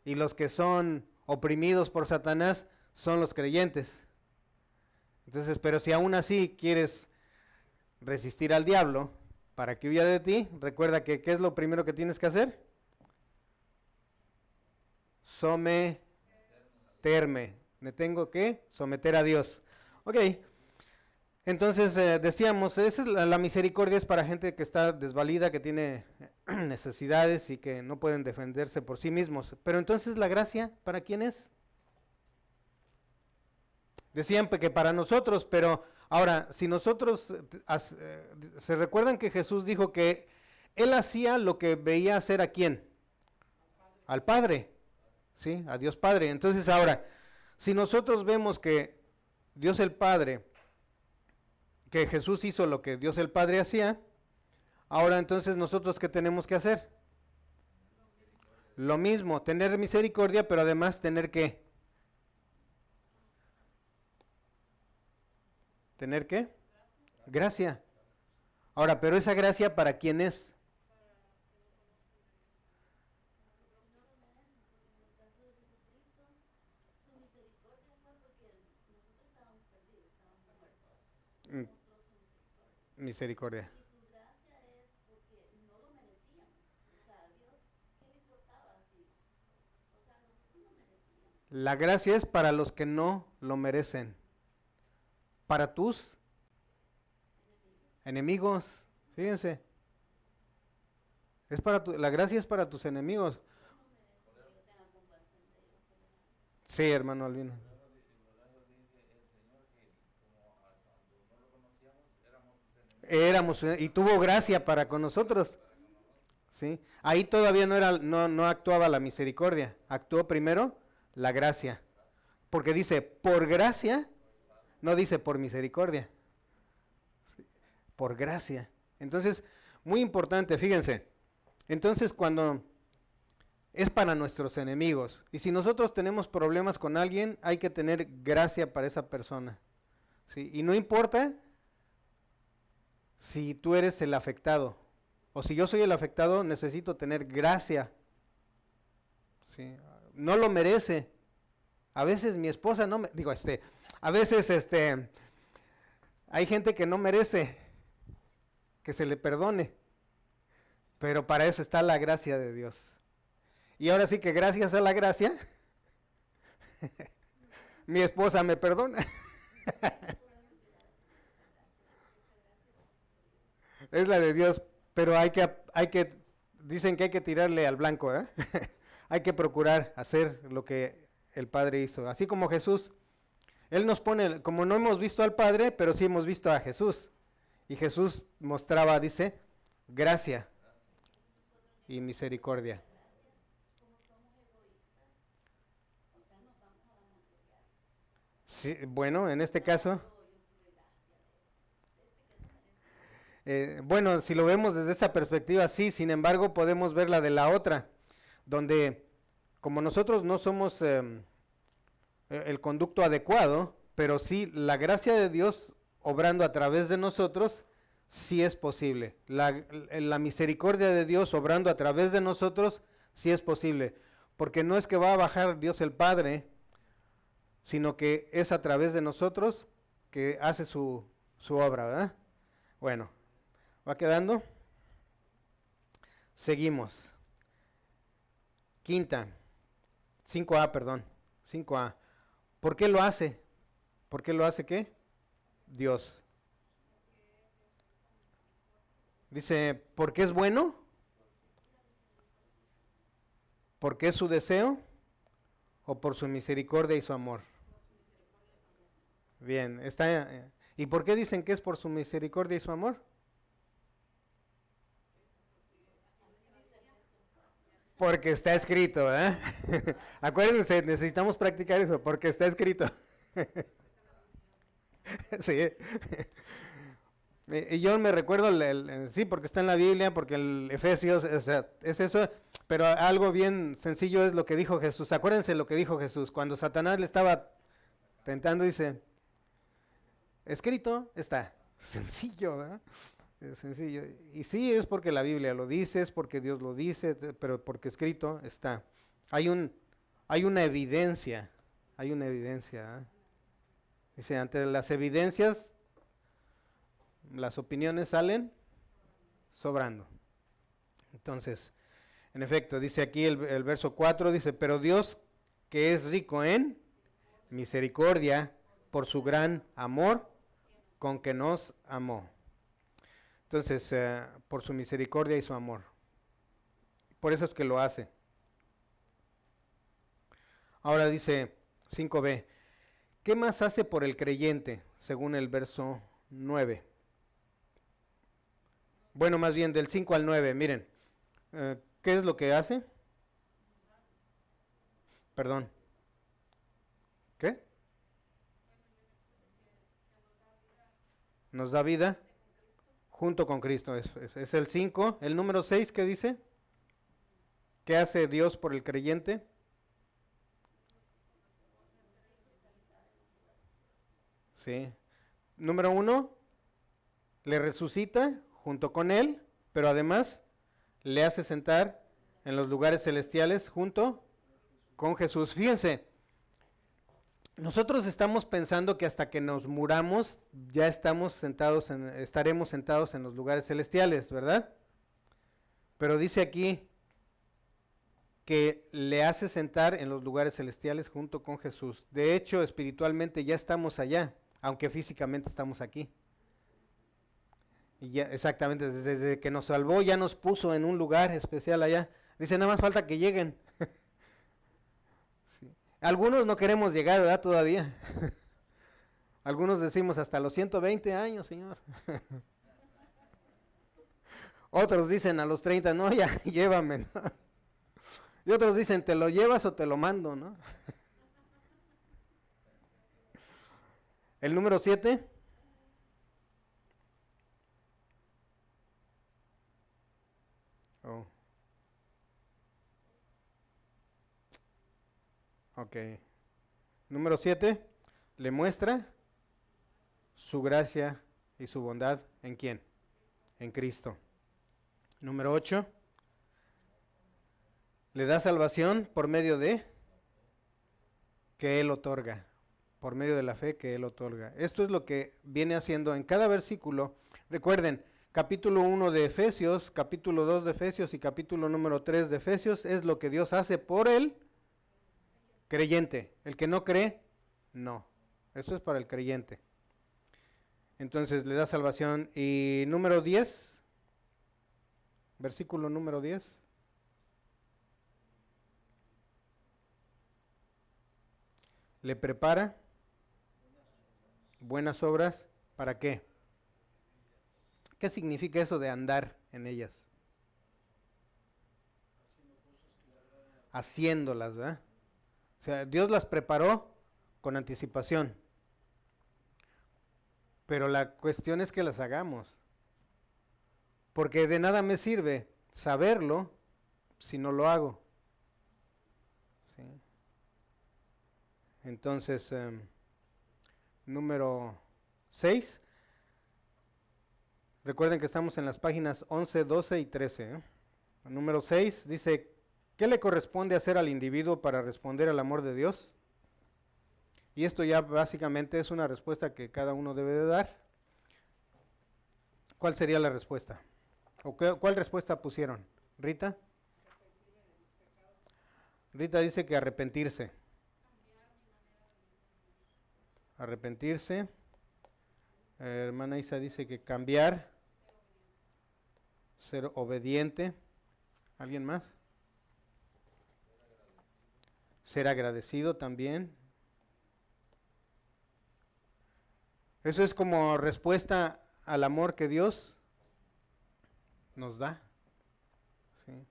Y los que son oprimidos por Satanás son los creyentes. Entonces, pero si aún así quieres resistir al diablo para que huya de ti, recuerda que ¿qué es lo primero que tienes que hacer? Someterme. Me tengo que someter a Dios. Ok. Entonces decíamos, esa es la misericordia es para gente que está desvalida, que tiene necesidades y que no pueden defenderse por sí mismos. Pero entonces la gracia, ¿para quién es? Decían que para nosotros, pero ahora, si nosotros, ¿se recuerdan que Jesús dijo que Él hacía lo que veía hacer a quién? Al Padre, ¿sí? A Dios Padre. Entonces ahora, si nosotros vemos que Dios el Padre, que Jesús hizo lo que Dios el Padre hacía, ahora entonces nosotros ¿qué tenemos que hacer? Lo mismo, tener misericordia, pero además tener ¿qué? ¿Tener qué? Gracia. Ahora, pero esa gracia ¿para quién es? Misericordia. La gracia es para los que no lo merecen. Para tus enemigos. Fíjense. La gracia es para tus enemigos. Sí, hermano Albino. Y tuvo gracia para con nosotros. ¿Sí? Ahí todavía no actuaba la misericordia. Actuó primero la gracia. Porque dice, por gracia, no dice por misericordia. ¿Sí? Por gracia. Entonces, muy importante, fíjense. Entonces, cuando es para nuestros enemigos, y si nosotros tenemos problemas con alguien, hay que tener gracia para esa persona. ¿Sí? Y no importa si tú eres el afectado, o si yo soy el afectado, necesito tener gracia. ¿Sí? No lo merece. A veces mi esposa no me, A veces hay gente que no merece que se le perdone, pero para eso está la gracia de Dios. Y ahora sí que gracias a la gracia, mi esposa me perdona. Es la de Dios, pero dicen que hay que tirarle al blanco, ¿eh? Hay que procurar hacer lo que el Padre hizo. Así como Jesús, Él nos pone, como no hemos visto al Padre, pero sí hemos visto a Jesús. Y Jesús mostraba, dice, gracia y misericordia. Sí, bueno, en este caso, bueno, si lo vemos desde esa perspectiva, sí, sin embargo, podemos ver la de la otra, donde como nosotros no somos el conducto adecuado, pero sí la gracia de Dios obrando a través de nosotros, sí es posible. La misericordia de Dios obrando a través de nosotros, sí es posible. Porque no es que va a bajar Dios el Padre, sino que es a través de nosotros que hace su obra, ¿verdad? Bueno, ¿va quedando? Seguimos. Quinta, 5A, perdón, 5A. ¿Por qué lo hace? ¿Por qué lo hace qué? Dios. Dice, ¿por qué es bueno? ¿Por qué es su deseo? ¿O por su misericordia y su amor? Bien, ¿y por qué dicen que es por su misericordia y su amor? Porque está escrito, ¿eh? Acuérdense, necesitamos practicar eso, porque está escrito. Sí. Y yo me recuerdo, sí, porque está en la Biblia, porque el Efesios, o sea, es eso, pero algo bien sencillo es lo que dijo Jesús. Acuérdense lo que dijo Jesús, cuando Satanás le estaba tentando, dice, escrito está, sencillo, ¿verdad? Es sencillo. Y sí, es porque la Biblia lo dice, es porque Dios lo dice, pero porque escrito está. Hay una evidencia, ¿eh? Dice, ante las evidencias, las opiniones salen sobrando. Entonces, en efecto, dice aquí el verso 4, dice, pero Dios que es rico en misericordia por su gran amor con que nos amó. Entonces, por su misericordia y su amor. Por eso es que lo hace. Ahora dice 5b, ¿qué más hace por el creyente? Según el verso 9. Bueno, más bien del 5 al 9, miren. ¿Qué es lo que hace? Perdón. ¿Qué? Nos da vida junto con Cristo. Es el 5. El número 6, ¿qué dice? ¿Qué hace Dios por el creyente? Sí. Número 1, le resucita junto con Él, pero además le hace sentar en los lugares celestiales junto con Jesús. Fíjense, nosotros estamos pensando que hasta que nos muramos ya estaremos sentados en los lugares celestiales, ¿verdad? Pero dice aquí que le hace sentar en los lugares celestiales junto con Jesús. De hecho, espiritualmente ya estamos allá, aunque físicamente estamos aquí. Y ya, exactamente, desde que nos salvó ya nos puso en un lugar especial allá. Dice, nada más falta que lleguen. Sí. Algunos no queremos llegar, ¿verdad? Todavía. Algunos decimos hasta los 120 años, Señor. Otros dicen a los 30, no, ya, llévame, ¿no? Y otros dicen, ¿te lo llevas o te lo mando, no? El número 7. Oh. Ok. Número 7. Le muestra su gracia y su bondad ¿en quién? En Cristo. Número 8. Le da salvación por medio de que Él otorga. por medio de la fe que Él otorga. Esto es lo que viene haciendo en cada versículo. Recuerden, capítulo 1 de Efesios, capítulo 2 de Efesios y capítulo número 3 de Efesios es lo que Dios hace por el creyente. El que no cree, no. Eso es para el creyente. Entonces le da salvación. Y número 10, versículo número 10. Le prepara buenas obras, ¿para qué? ¿Qué significa eso de andar en ellas? Haciéndolas, ¿verdad? O sea, Dios las preparó con anticipación. Pero la cuestión es que las hagamos. Porque de nada me sirve saberlo si no lo hago. ¿Sí? Entonces, número 6. Recuerden que estamos en las páginas 11, 12 y 13. Número 6 dice, ¿qué le corresponde hacer al individuo para responder al amor de Dios? Y esto ya básicamente es una respuesta que cada uno debe de dar. ¿Cuál sería la respuesta? ¿O cuál respuesta pusieron? ¿Rita? Rita dice que arrepentirse. Arrepentirse. Hermana Isa dice que cambiar. Ser obediente. ¿Alguien más? Ser agradecido también. Eso es como respuesta al amor que Dios nos da. ¿Sí?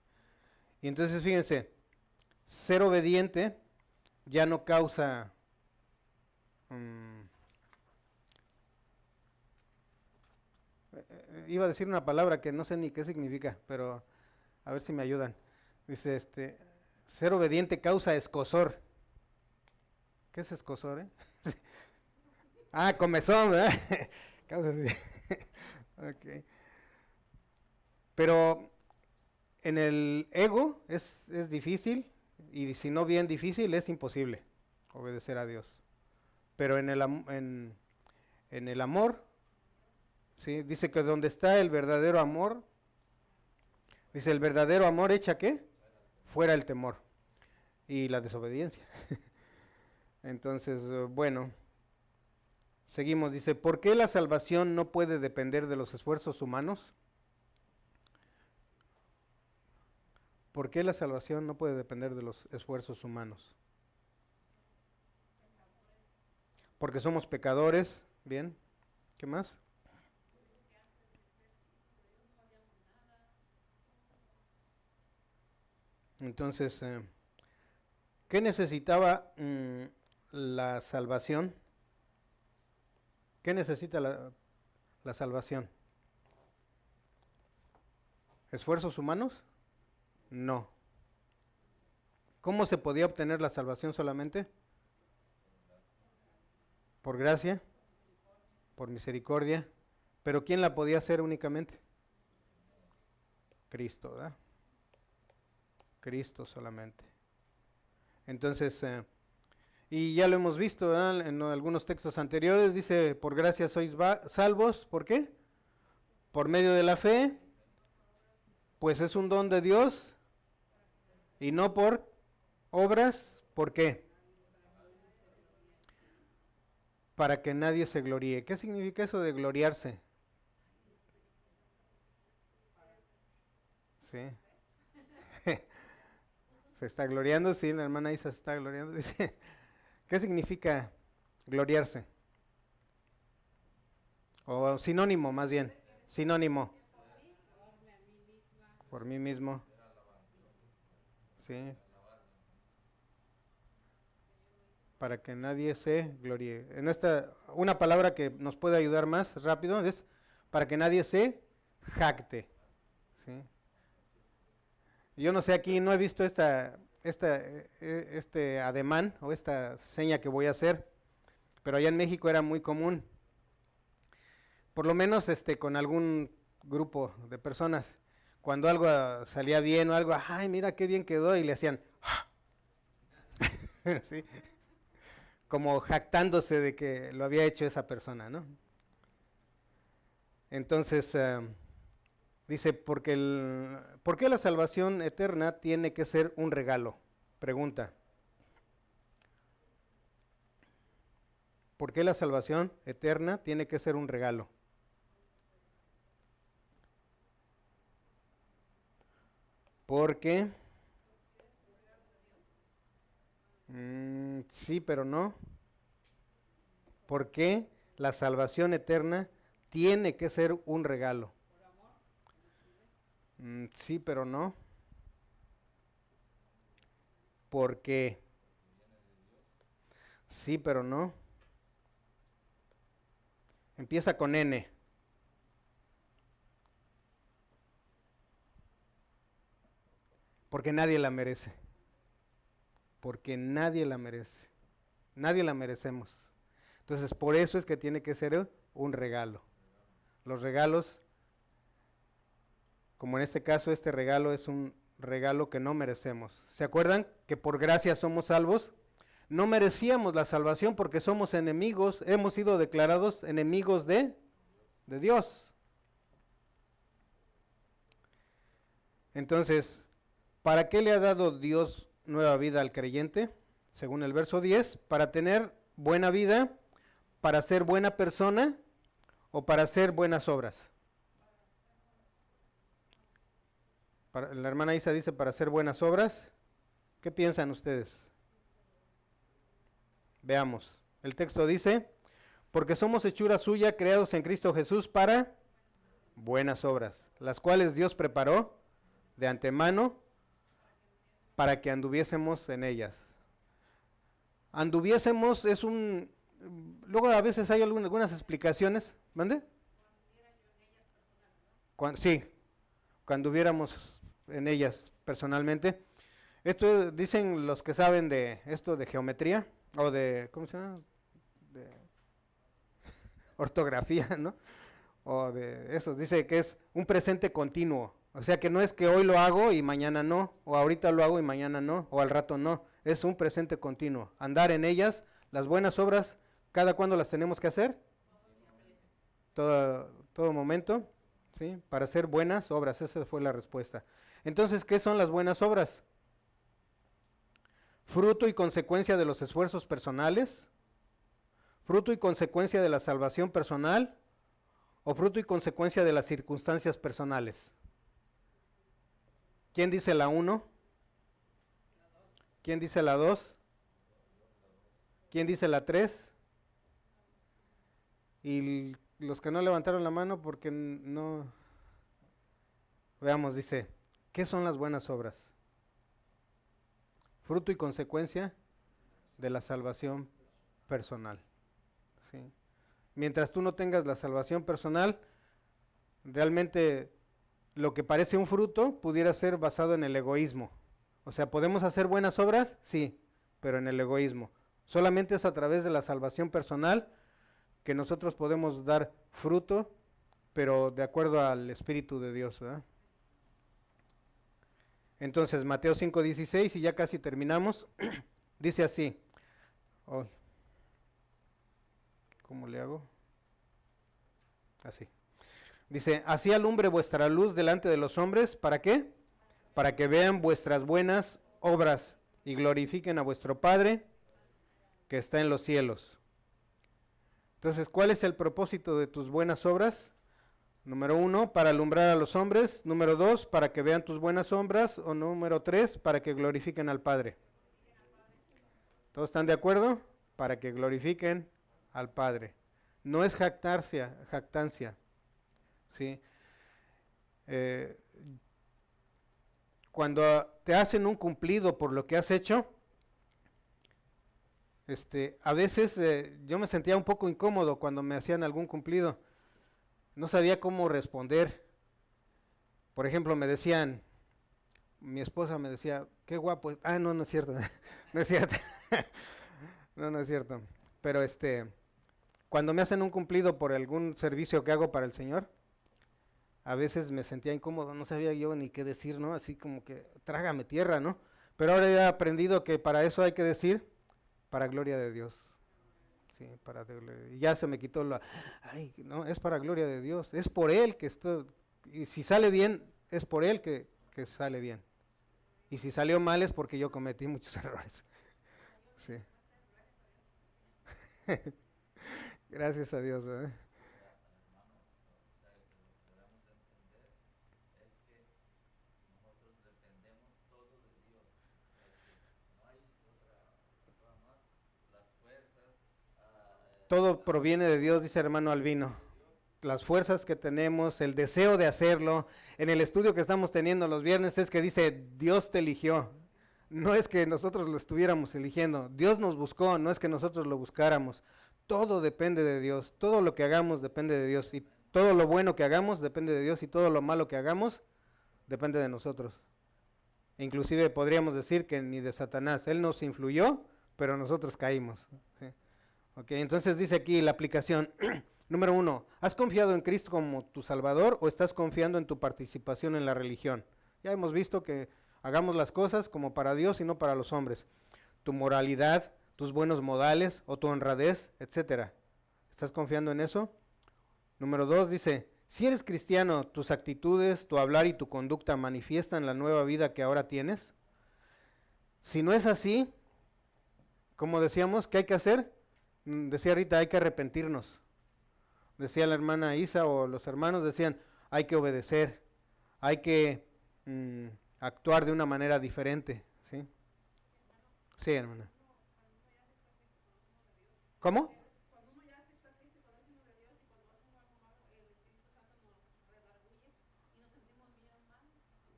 Y entonces fíjense, ser obediente ya no causa iba a decir una palabra que no sé ni qué significa, pero a ver si me ayudan. Dice, ser obediente causa escozor. ¿Qué es escozor, Ah, comezón, ¿verdad? Okay. Pero en el ego es difícil, y si no bien difícil, es imposible obedecer a Dios. Pero en el amor, ¿sí? Dice que donde está el verdadero amor, dice el verdadero amor echa ¿qué? Fuera el temor y la desobediencia. Entonces, bueno, seguimos, dice, ¿por qué la salvación no puede depender de los esfuerzos humanos? ¿Por qué la salvación no puede depender de los esfuerzos humanos? Porque somos pecadores, bien, ¿qué más? Entonces, ¿qué necesitaba la salvación? ¿Qué necesita la salvación? ¿Esfuerzos humanos? No. ¿Cómo se podía obtener la salvación solamente? Por gracia, por misericordia. ¿Pero quién la podía hacer únicamente? Cristo, ¿verdad? Cristo solamente. Entonces, y ya lo hemos visto, ¿verdad? En algunos textos anteriores, dice, por gracia sois salvos, ¿por qué? Por medio de la fe, pues es un don de Dios, y no por obras, ¿por qué? Para que nadie se gloríe. ¿Qué significa eso de gloriarse? Sí. Se está gloriando, sí, la hermana Isa se está gloriando. Dice, ¿qué significa gloriarse? O sinónimo, más bien. Sinónimo. Por mí mismo. Sí. Para que nadie se gloríe. Una palabra que nos puede ayudar más rápido es para que nadie se jacte. ¿Sí? Yo no sé, aquí no he visto este ademán o esta seña que voy a hacer, pero allá en México era muy común, por lo menos con algún grupo de personas, cuando algo salía bien o algo, ay, mira qué bien quedó, y le hacían, ¿sí? como jactándose de que lo había hecho esa persona, ¿no? Entonces, dice, ¿por qué la salvación eterna tiene que ser un regalo? Pregunta. ¿Por qué la salvación eterna tiene que ser un regalo? Porque sí, pero no. ¿Por qué la salvación eterna tiene que ser un regalo? Sí, pero no. ¿Por qué? Sí, pero no. Empieza con N. Porque nadie la merece. Porque nadie la merece. Nadie la merecemos. Entonces, por eso es que tiene que ser un regalo. Los regalos, como en este caso, este regalo es un regalo que no merecemos. ¿Se acuerdan que por gracia somos salvos? No merecíamos la salvación porque somos enemigos, hemos sido declarados enemigos de Dios. Entonces, ¿para qué le ha dado Dios nueva vida al creyente? Según el verso 10, para tener buena vida, para ser buena persona o para hacer buenas obras. La hermana Isa dice para hacer buenas obras. ¿Qué piensan ustedes? Veamos. El texto dice, porque somos hechura suya, creados en Cristo Jesús para buenas obras, las cuales Dios preparó de antemano para que anduviésemos en ellas. Anduviésemos es un... Luego a veces hay algunas explicaciones. ¿Mande? Sí, cuando anduviéramos en ellas personalmente. Esto dicen los que saben de esto de geometría o de, ¿cómo se llama? De ortografía, ¿no? O de eso, dice que es un presente continuo. O sea que no es que hoy lo hago y mañana no, o ahorita lo hago y mañana no, o al rato no. Es un presente continuo. Andar en ellas, las buenas obras, ¿cada cuándo las tenemos que hacer? Todo momento, ¿sí? Para hacer buenas obras, esa fue la respuesta. Entonces, ¿qué son las buenas obras? Fruto y consecuencia de los esfuerzos personales, fruto y consecuencia de la salvación personal, o fruto y consecuencia de las circunstancias personales. ¿Quién dice la 1? ¿Quién dice la 2? ¿Quién dice la 3? Y los que no levantaron la mano porque no... Veamos, dice, ¿qué son las buenas obras? Fruto y consecuencia de la salvación personal. ¿Sí? Mientras tú no tengas la salvación personal, realmente lo que parece un fruto pudiera ser basado en el egoísmo. O sea, ¿podemos hacer buenas obras? Sí, pero en el egoísmo. Solamente es a través de la salvación personal que nosotros podemos dar fruto, pero de acuerdo al Espíritu de Dios, ¿verdad? Entonces, Mateo 5:16, y ya casi terminamos, dice así. Oh, ¿cómo le hago? Así. Dice, así alumbre vuestra luz delante de los hombres, ¿para qué? Para que vean vuestras buenas obras y glorifiquen a vuestro Padre que está en los cielos. Entonces, ¿cuál es el propósito de tus buenas obras? Número 1, para alumbrar a los hombres. Número 2, para que vean tus buenas obras. O número 3, para que glorifiquen al Padre. ¿Todos están de acuerdo? Para que glorifiquen al Padre. No es jactancia. ¿Sí? Cuando te hacen un cumplido por lo que has hecho, a veces yo me sentía un poco incómodo cuando me hacían algún cumplido. No sabía cómo responder. Por ejemplo, me decían, mi esposa me decía, qué guapo. No, no es cierto. No es cierto. No, no es cierto. Pero cuando me hacen un cumplido por algún servicio que hago para el Señor, a veces me sentía incómodo, no sabía yo ni qué decir, ¿no? Así como que trágame tierra, ¿no? Pero ahora he aprendido que para eso hay que decir, para gloria de Dios. Sí, y ya se me quitó ay, no, es para gloria de Dios, es por Él que esto, y si sale bien, es por Él que sale bien. Y si salió mal es porque yo cometí muchos errores. Sí. Gracias a Dios, ¿verdad? Todo proviene de Dios, dice hermano Albino. Las fuerzas que tenemos, el deseo de hacerlo. En el estudio que estamos teniendo los viernes es que dice, Dios te eligió. No es que nosotros lo estuviéramos eligiendo. Dios nos buscó, no es que nosotros lo buscáramos. Todo depende de Dios. Todo lo que hagamos depende de Dios. Y todo lo bueno que hagamos depende de Dios. Y todo lo malo que hagamos depende de nosotros. Inclusive podríamos decir que ni de Satanás. Él nos influyó, pero nosotros caímos. ¿Sí? Okay, entonces dice aquí la aplicación. Número 1, ¿has confiado en Cristo como tu Salvador o estás confiando en tu participación en la religión? Ya hemos visto que hagamos las cosas como para Dios y no para los hombres. Tu moralidad, tus buenos modales o tu honradez, etcétera. ¿Estás confiando en eso? Número 2 dice, si eres cristiano, tus actitudes, tu hablar y tu conducta manifiestan la nueva vida que ahora tienes. Si no es así, como decíamos, ¿qué hay que hacer? Decía Rita, hay que arrepentirnos. Decía la hermana Isa o los hermanos decían, hay que obedecer, hay que actuar de una manera diferente, ¿sí? Sí, hermana. ¿Cómo?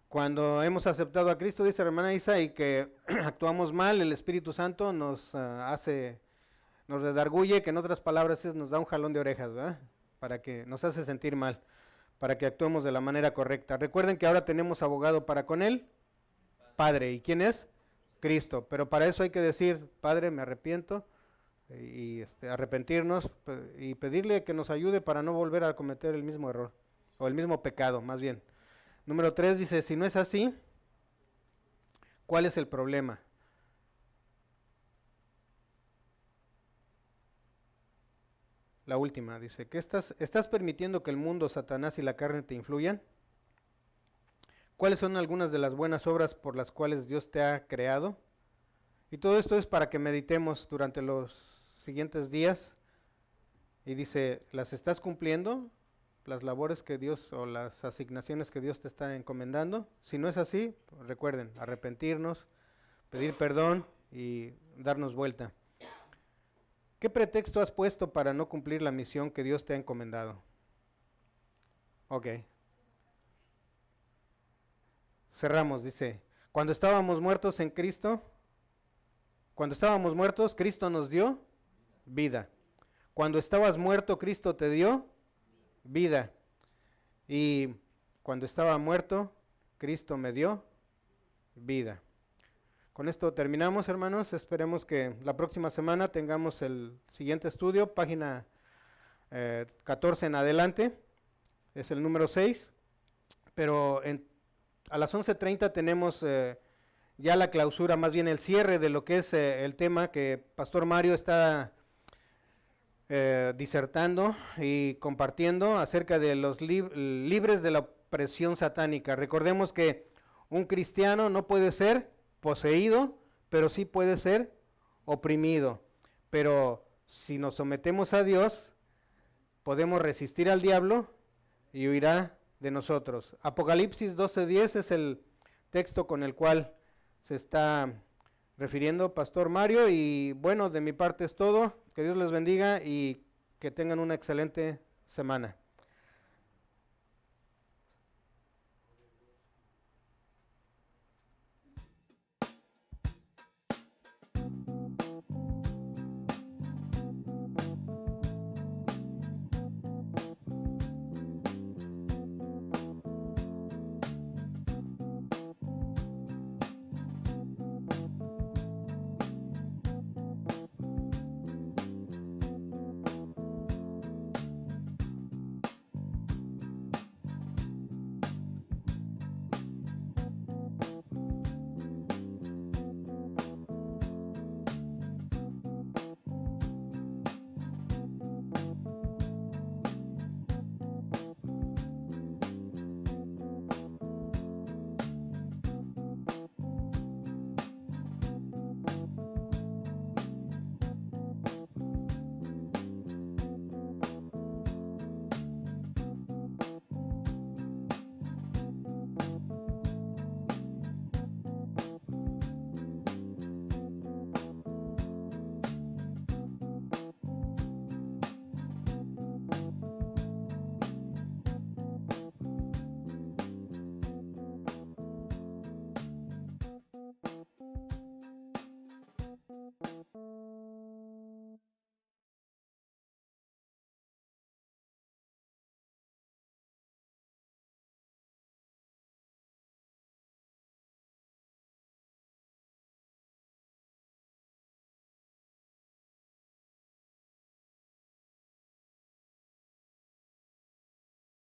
Cuando hemos aceptado a Cristo, dice la hermana Isa, y que actuamos mal, el Espíritu Santo nos nos redarguye, que en otras palabras nos da un jalón de orejas, ¿verdad? Para que nos hace sentir mal, para que actuemos de la manera correcta. Recuerden que ahora tenemos abogado para con él, Padre. ¿Y quién es? Cristo. Pero para eso hay que decir, Padre, me arrepiento, y arrepentirnos y pedirle que nos ayude para no volver a cometer el mismo error, o el mismo pecado, más bien. Número 3 dice, si no es así, ¿cuál es el problema? La última, dice, ¿qué estás permitiendo que el mundo, Satanás y la carne te influyan? ¿Cuáles son algunas de las buenas obras por las cuales Dios te ha creado? Y todo esto es para que meditemos durante los siguientes días. Y dice, ¿las estás cumpliendo? Las labores que Dios o las asignaciones que Dios te está encomendando. Si no es así, recuerden, arrepentirnos, pedir perdón y darnos vuelta. ¿Qué pretexto has puesto para no cumplir la misión que Dios te ha encomendado? Ok. Cerramos, dice, cuando estábamos muertos en Cristo, cuando estábamos muertos, Cristo nos dio vida. Cuando estabas muerto, Cristo te dio vida. Y cuando estaba muerto, Cristo me dio vida. Con esto terminamos, hermanos. Esperemos que la próxima semana tengamos el siguiente estudio, página 14 en adelante. Es el número 6. Pero a las 11:30 tenemos ya la clausura, más bien el cierre de lo que es el tema que Pastor Mario está disertando y compartiendo acerca de los libres de la opresión satánica. Recordemos que un cristiano no puede ser poseído, pero sí puede ser oprimido. Pero si nos sometemos a Dios, podemos resistir al diablo y huirá de nosotros. Apocalipsis 12:10 es el texto con el cual se está refiriendo Pastor Mario. Y bueno, de mi parte es todo. Que Dios les bendiga y que tengan una excelente semana. Gracias.